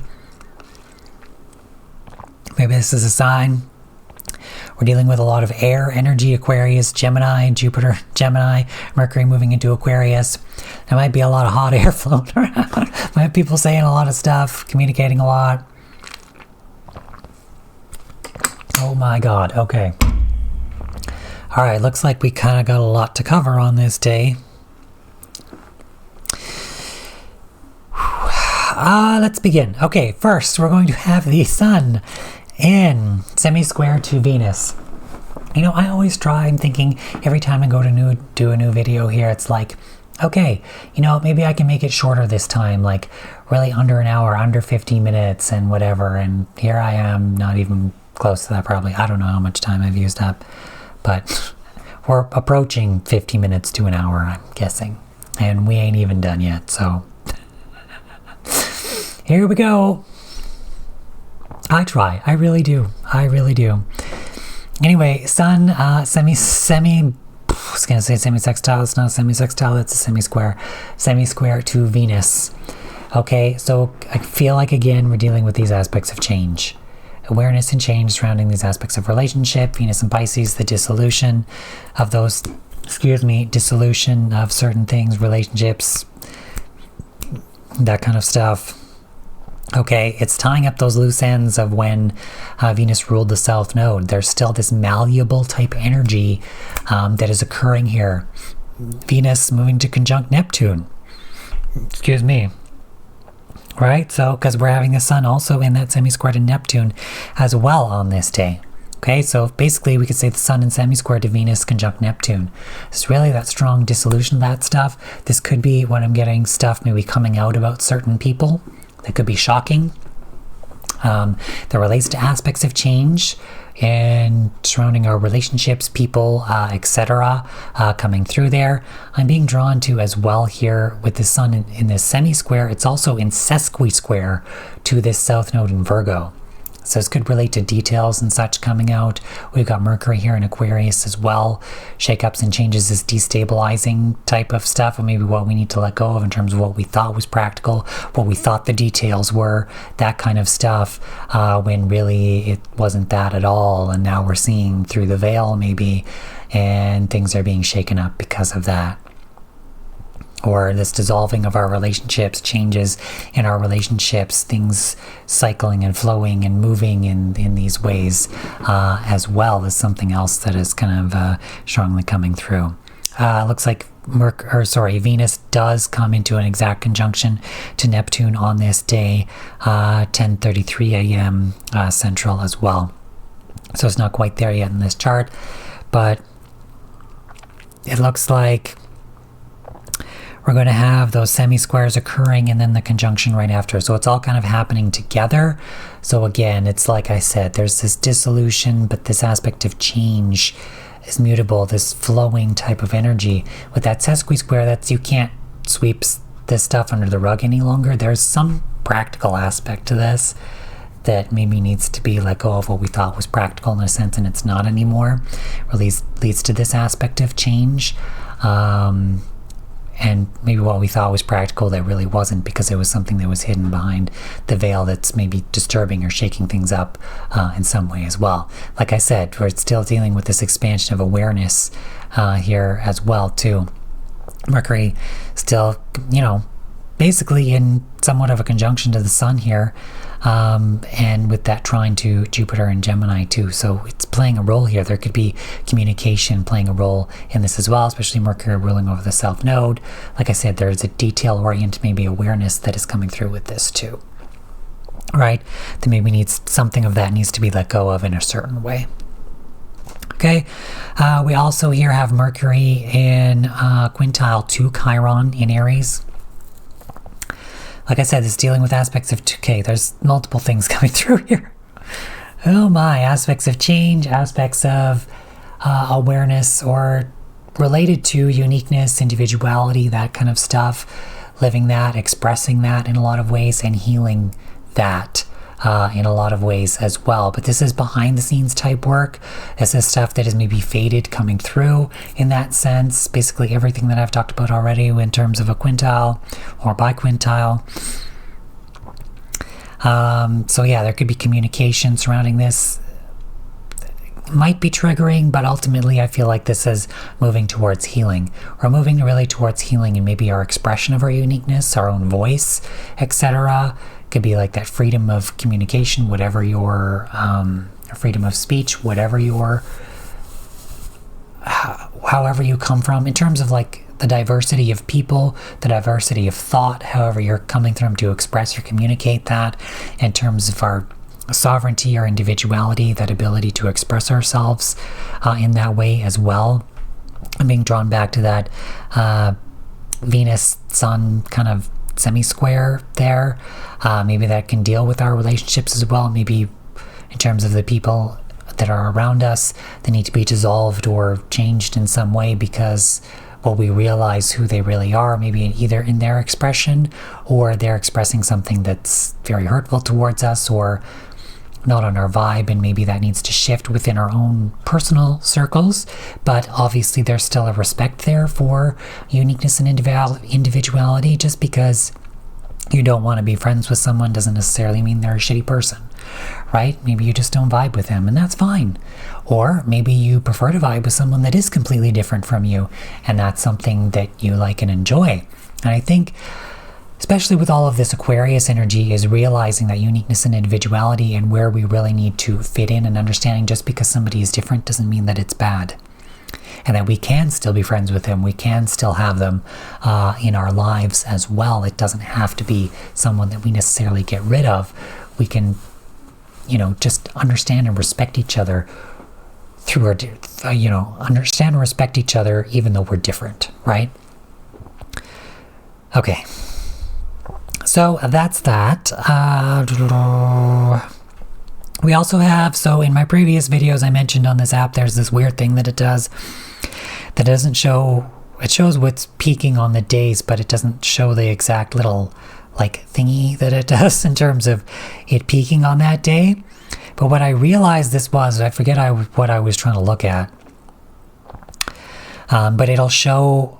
Maybe this is a sign. We're dealing with a lot of air energy, Aquarius, Gemini, Jupiter, Gemini, Mercury moving into Aquarius. There might be a lot of hot air floating around. Might have people saying a lot of stuff, communicating a lot. Oh my God, okay. All right, looks like we kind of got a lot to cover on this day. Let's begin. Okay, first we're going to have the Sun in semi-square to Venus. You know, I always try, I'm thinking every time I go to do a new video here, it's like, okay, you know, maybe I can make it shorter this time, like really under an hour, under 15 minutes and whatever. And here I am, not even close to that probably. I don't know how much time I've used up, but we're approaching 50 minutes to an hour, I'm guessing. And we ain't even done yet, so here we go. I try. I really do. I really do. Anyway, Sun, I was going to say semi-sextile. It's not a semi-sextile. It's a semi-square. Semi-square to Venus. Okay, so I feel like, again, we're dealing with these aspects of change. Awareness and change surrounding these aspects of relationship. Venus and Pisces, the dissolution of those, dissolution of certain things, relationships, that kind of stuff. Okay, it's tying up those loose ends of when Venus ruled the South Node. There's still this malleable type energy that is occurring here. Venus moving to conjunct Neptune. Right, so because we're having the Sun also in that semi-square to Neptune as well on this day. Okay, so basically we could say the Sun in semi-square to Venus conjunct Neptune. It's really that strong dissolution of that stuff. This could be when I'm getting stuff maybe coming out about certain people. That could be shocking. That relates to aspects of change and surrounding our relationships, people, etc. Coming through there. I'm being drawn to as well here with the Sun in this semi-square. It's also in sesqui-square to this South Node in Virgo. So this could relate to details and such coming out. We've got Mercury here in Aquarius as well. Shakeups and changes is destabilizing type of stuff, and maybe what we need to let go of in terms of what we thought was practical, what we thought the details were, that kind of stuff, when really it wasn't that at all. And now we're seeing through the veil maybe, and things are being shaken up because of that. Or this dissolving of our relationships, changes in our relationships, things cycling and flowing and moving in these ways as well is something else that is kind of strongly coming through. Looks like Venus does come into an exact conjunction to Neptune on this day, 10:33 a.m. Central as well. So it's not quite there yet in this chart, but it looks like we're going to have those semi-squares occurring and then the conjunction right after. So it's all kind of happening together. So again, it's like I said, there's this dissolution, but this aspect of change is mutable, this flowing type of energy. With that sesqui-square, that's, you can't sweep this stuff under the rug any longer. There's some practical aspect to this that maybe needs to be let go of what we thought was practical in a sense, and it's not anymore. Or leads to this aspect of change. And maybe what we thought was practical that really wasn't, because it was something that was hidden behind the veil that's maybe disturbing or shaking things up in some way as well. Like I said, we're still dealing with this expansion of awareness here as well too. Mercury still, basically in somewhat of a conjunction to the sun here, and with that trine to Jupiter and Gemini too. So it's playing a role here. There could be communication playing a role in this as well, especially Mercury ruling over the South Node. Like I said, there's a detail-oriented maybe awareness that is coming through with this too. Right? That maybe needs something of that needs to be let go of in a certain way. Okay, we also here have Mercury in quintile to Chiron in Aries. Like I said, this is dealing with aspects of 2K. There's multiple things coming through here. Oh my, aspects of change, aspects of awareness, or related to uniqueness, individuality, that kind of stuff. Living that, expressing that in a lot of ways, and healing that in a lot of ways as well. But this is behind the scenes type work. This is stuff that is maybe faded coming through in that sense. Basically everything that I've talked about already in terms of a quintile or biquintile. So yeah, there could be communication surrounding this. Might be triggering, but ultimately I feel like this is moving towards healing. We're moving really towards healing and maybe our expression of our uniqueness, our own voice, etc. Could be like that freedom of communication, whatever your freedom of speech, whatever your however you come from, in terms of like the diversity of people, the diversity of thought, however you're coming from to express or communicate that, in terms of our sovereignty, our individuality, that ability to express ourselves in that way as well. I'm being drawn back to that Venus Sun kind of semi-square there. Maybe that can deal with our relationships as well. Maybe in terms of the people that are around us, they need to be dissolved or changed in some way, because we realize who they really are, maybe either in their expression, or they're expressing something that's very hurtful towards us or not on our vibe, and maybe that needs to shift within our own personal circles. But obviously there's still a respect there for uniqueness and individuality. Just because you don't want to be friends with someone doesn't necessarily mean they're a shitty person, right? Maybe you just don't vibe with them, and that's fine. Or maybe you prefer to vibe with someone that is completely different from you, and that's something that you like and enjoy. And I think especially with all of this Aquarius energy, is realizing that uniqueness and individuality and where we really need to fit in, and understanding just because somebody is different doesn't mean that it's bad. And that we can still be friends with them. We can still have them in our lives as well. It doesn't have to be someone that we necessarily get rid of. We can, just understand and respect each other through our, understand and respect each other even though we're different, right? Okay. So that's that. We also have, so in my previous videos I mentioned on this app, there's this weird thing that it does that doesn't show, it shows what's peaking on the days, but it doesn't show the exact little like thingy that it does in terms of it peaking on that day. But what I realized this was, I forget what I was trying to look at, but it'll show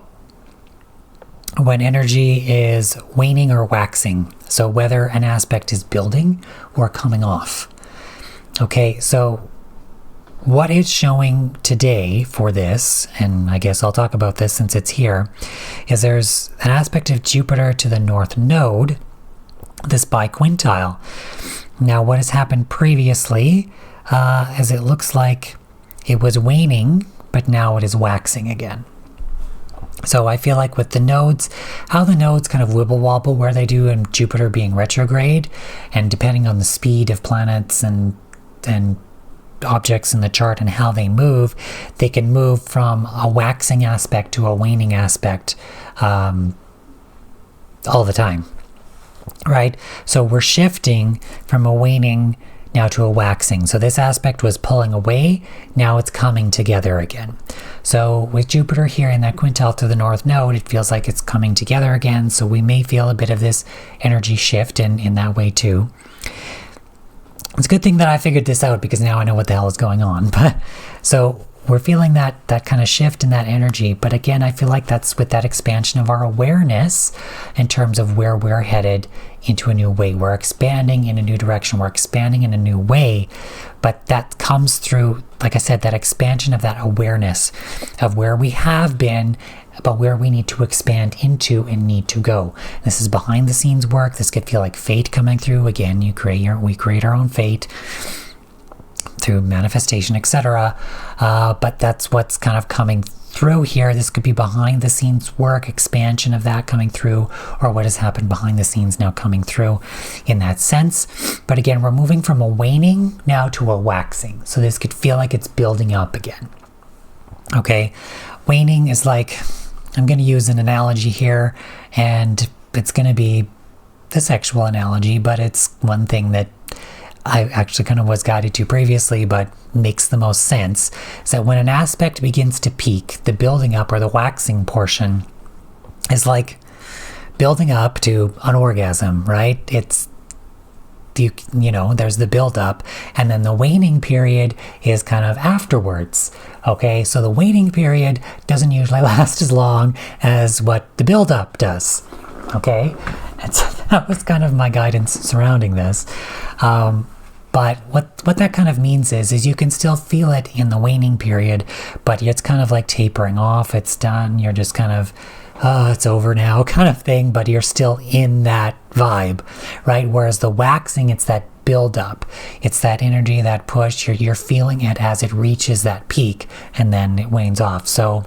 when energy is waning or waxing. So whether an aspect is building or coming off. Okay, so what it's showing today for this, and I guess I'll talk about this since it's here, is there's an aspect of Jupiter to the North Node, this biquintile. Now what has happened previously is it looks like it was waning, but now it is waxing again. So I feel like with the nodes, how the nodes kind of wibble wobble where they do, and Jupiter being retrograde, and depending on the speed of planets and objects in the chart and how they move, they can move from a waxing aspect to a waning aspect all the time, right? So we're shifting from a waning now to a waxing. So this aspect was pulling away, now it's coming together again. So with Jupiter here in that quintile to the North Node, it feels like it's coming together again, so we may feel a bit of this energy shift in that way too. It's a good thing that I figured this out, because now I know what the hell is going on. But so we're feeling that kind of shift in that energy, but again, I feel like that's with that expansion of our awareness in terms of where we're headed into a new way. We're expanding in a new direction, we're expanding in a new way, but that comes through, like I said, that expansion of that awareness of where we have been, but where we need to expand into and need to go. This is behind the scenes work. This could feel like fate coming through. Again, we create our own fate through manifestation, etc. But that's what's kind of coming through here. This could be behind the scenes work, expansion of that coming through, or what has happened behind the scenes now coming through in that sense. But again, we're moving from a waning now to a waxing. So this could feel like it's building up again. Okay, waning is like, I'm going to use an analogy here, and it's going to be the sexual analogy, but it's one thing that I actually kind of was guided to previously, but makes the most sense, is that when an aspect begins to peak, the building up or the waxing portion is like building up to an orgasm, right? It's, you know, there's the build up, and then the waning period is kind of afterwards. Okay, so the waning period doesn't usually last as long as what the build up does. Okay, and so that was kind of my guidance surrounding this. But what that kind of means is you can still feel it in the waning period, but it's kind of like tapering off. It's done. You're just kind of, it's over now kind of thing, but you're still in that vibe, right? Whereas the waxing, it's that build up. It's that energy, that push. You're feeling it as it reaches that peak, and then it wanes off. So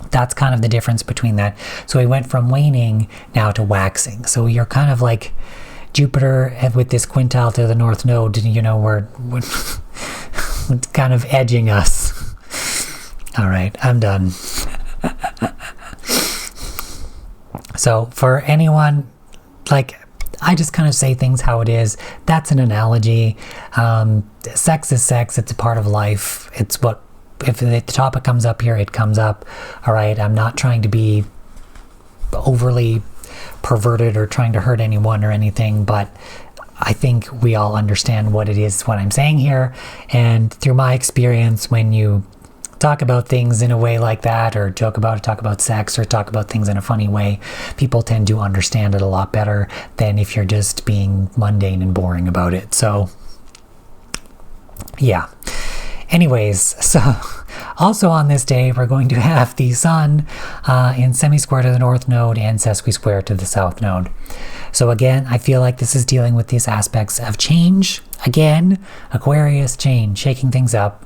that's kind of the difference between that. So we went from waning now to waxing. So you're kind of like Jupiter with this quintile to the North Node, you know, we're kind of edging us. All right, I'm done. So for anyone, like, I just kind of say things how it is. That's an analogy. Sex is sex. It's a part of life. It's what, if the topic comes up here, it comes up. All right, I'm not trying to be overly perverted or trying to hurt anyone or anything, but I think we all understand what it is, what I'm saying here. And through my experience, when you talk about things in a way like that, or talk about sex, or talk about things in a funny way, people tend to understand it a lot better than if you're just being mundane and boring about it. So yeah. Anyways, so also on this day, we're going to have the Sun in semi-square to the North Node and sesqui-square to the South Node. So again, I feel like this is dealing with these aspects of change. Again, Aquarius, change, shaking things up.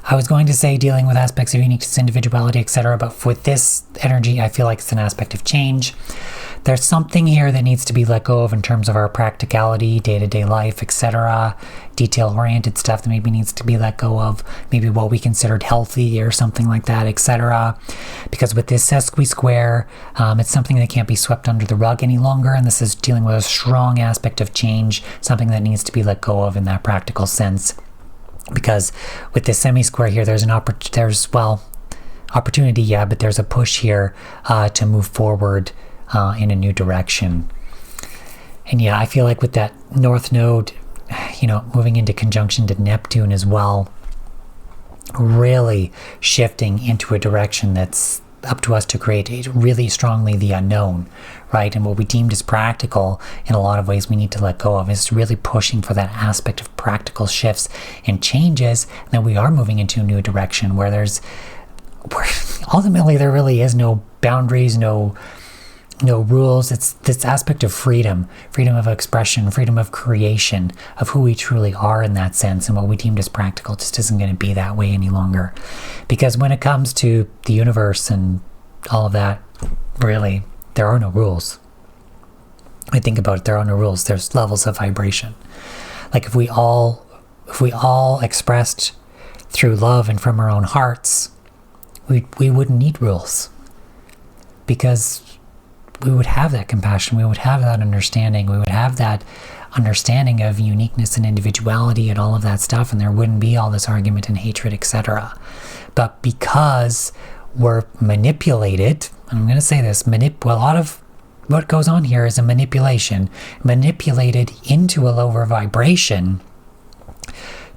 I was going to say dealing with aspects of uniqueness, individuality, etc., but with this energy, I feel like it's an aspect of change. There's something here that needs to be let go of in terms of our practicality, day-to-day life, etc., detail-oriented stuff that maybe needs to be let go of, maybe what we considered healthy or something like that, etc. Because with this sesqui-square, it's something that can't be swept under the rug any longer, and this is dealing with a strong aspect of change, something that needs to be let go of in that practical sense. Because with this semi-square here, there's opportunity, yeah, but there's a push here to move forward in a new direction. And yeah, I feel like with that North Node, moving into conjunction to Neptune as well, really shifting into a direction that's up to us to create really strongly the unknown, right? And what we deemed as practical, in a lot of ways we need to let go of, is really pushing for that aspect of practical shifts and changes. And then we are moving into a new direction where ultimately there really is no boundaries, no rules. It's this aspect of freedom of expression, freedom of creation, of who we truly are in that sense. And what we deemed as practical just isn't going to be that way any longer. Because when it comes to the universe and all of that, really, there are no rules. I think about it, there are no rules. There's levels of vibration. Like if we all expressed through love and from our own hearts, we wouldn't need rules. Because we would have that compassion, we would have that understanding, we would have that understanding of uniqueness and individuality and all of that stuff, and there wouldn't be all this argument and hatred, etc. But because we're manipulated, I'm going to say this, a lot of what goes on here is a manipulated into a lower vibration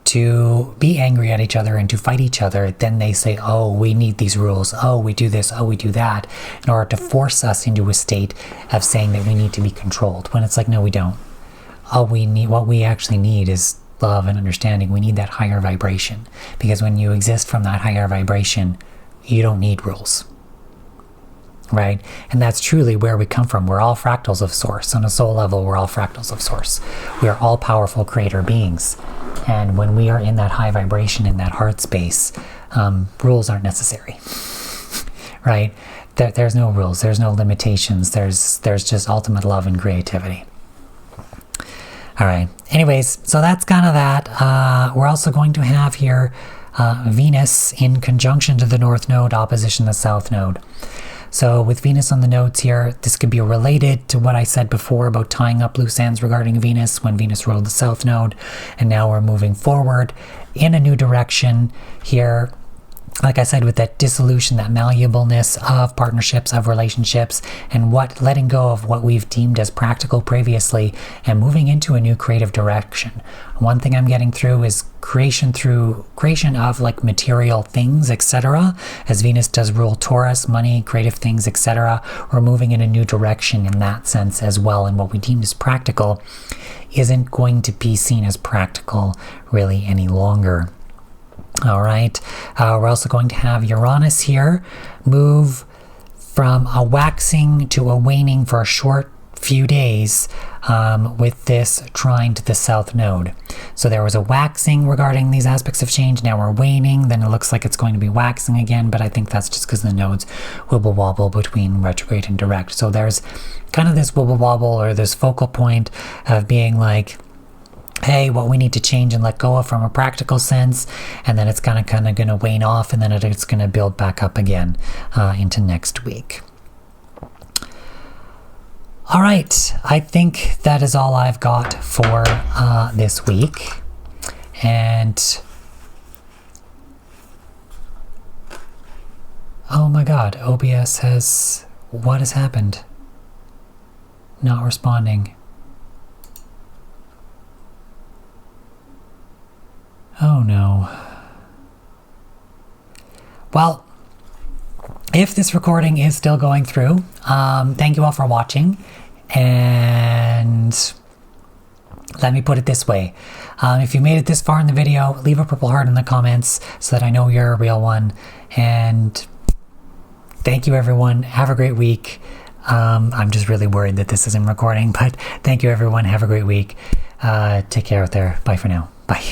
to be angry at each other and to fight each other. Then they say, oh, we need these rules, oh, we do this, oh, we do that, in order to force us into a state of saying that we need to be controlled, when it's like, no, we don't. What we actually need is love and understanding. We need that higher vibration, because when you exist from that higher vibration, you don't need rules, right? And that's truly where we come from. We're all fractals of Source. On a soul level, we're all fractals of Source. We are all powerful creator beings. And when we are in that high vibration, in that heart space, rules aren't necessary, right? There's no rules, there's no limitations, there's just ultimate love and creativity. All right, anyways, so that's kind of that. We're also going to have here Venus in conjunction to the North Node, opposition the South Node. So with Venus on the nodes here, this could be related to what I said before about tying up loose ends regarding Venus when Venus ruled the South Node. And now we're moving forward in a new direction here. Like I said, with that dissolution, that malleableness of partnerships, of relationships, and letting go of what we've deemed as practical previously and moving into a new creative direction. One thing I'm getting through is creation of like material things, etc. As Venus does rule Taurus, money, creative things, etc. We're moving in a new direction in that sense as well. And what we deemed as practical isn't going to be seen as practical really any longer. All right, we're also going to have Uranus here move from a waxing to a waning for a short few days with this trine to the South Node. So there was a waxing regarding these aspects of change. Now we're waning. Then it looks like it's going to be waxing again, but I think that's just because the nodes wibble wobble between retrograde and direct. So there's kind of this wibble wobble or this focal point of being like, hey, what we need to change and let go of from a practical sense, and then it's kind of going to wane off, and then it's going to build back up again into next week. All right, I think that is all I've got for this week. And oh my God, OBS what has happened? Not responding. Oh no. Well, if this recording is still going through, thank you all for watching. And let me put it this way. If you made it this far in the video, leave a purple heart in the comments so that I know you're a real one. And thank you, everyone. Have a great week. I'm just really worried that this isn't recording, but thank you, everyone. Have a great week. Take care out there. Bye for now. Bye.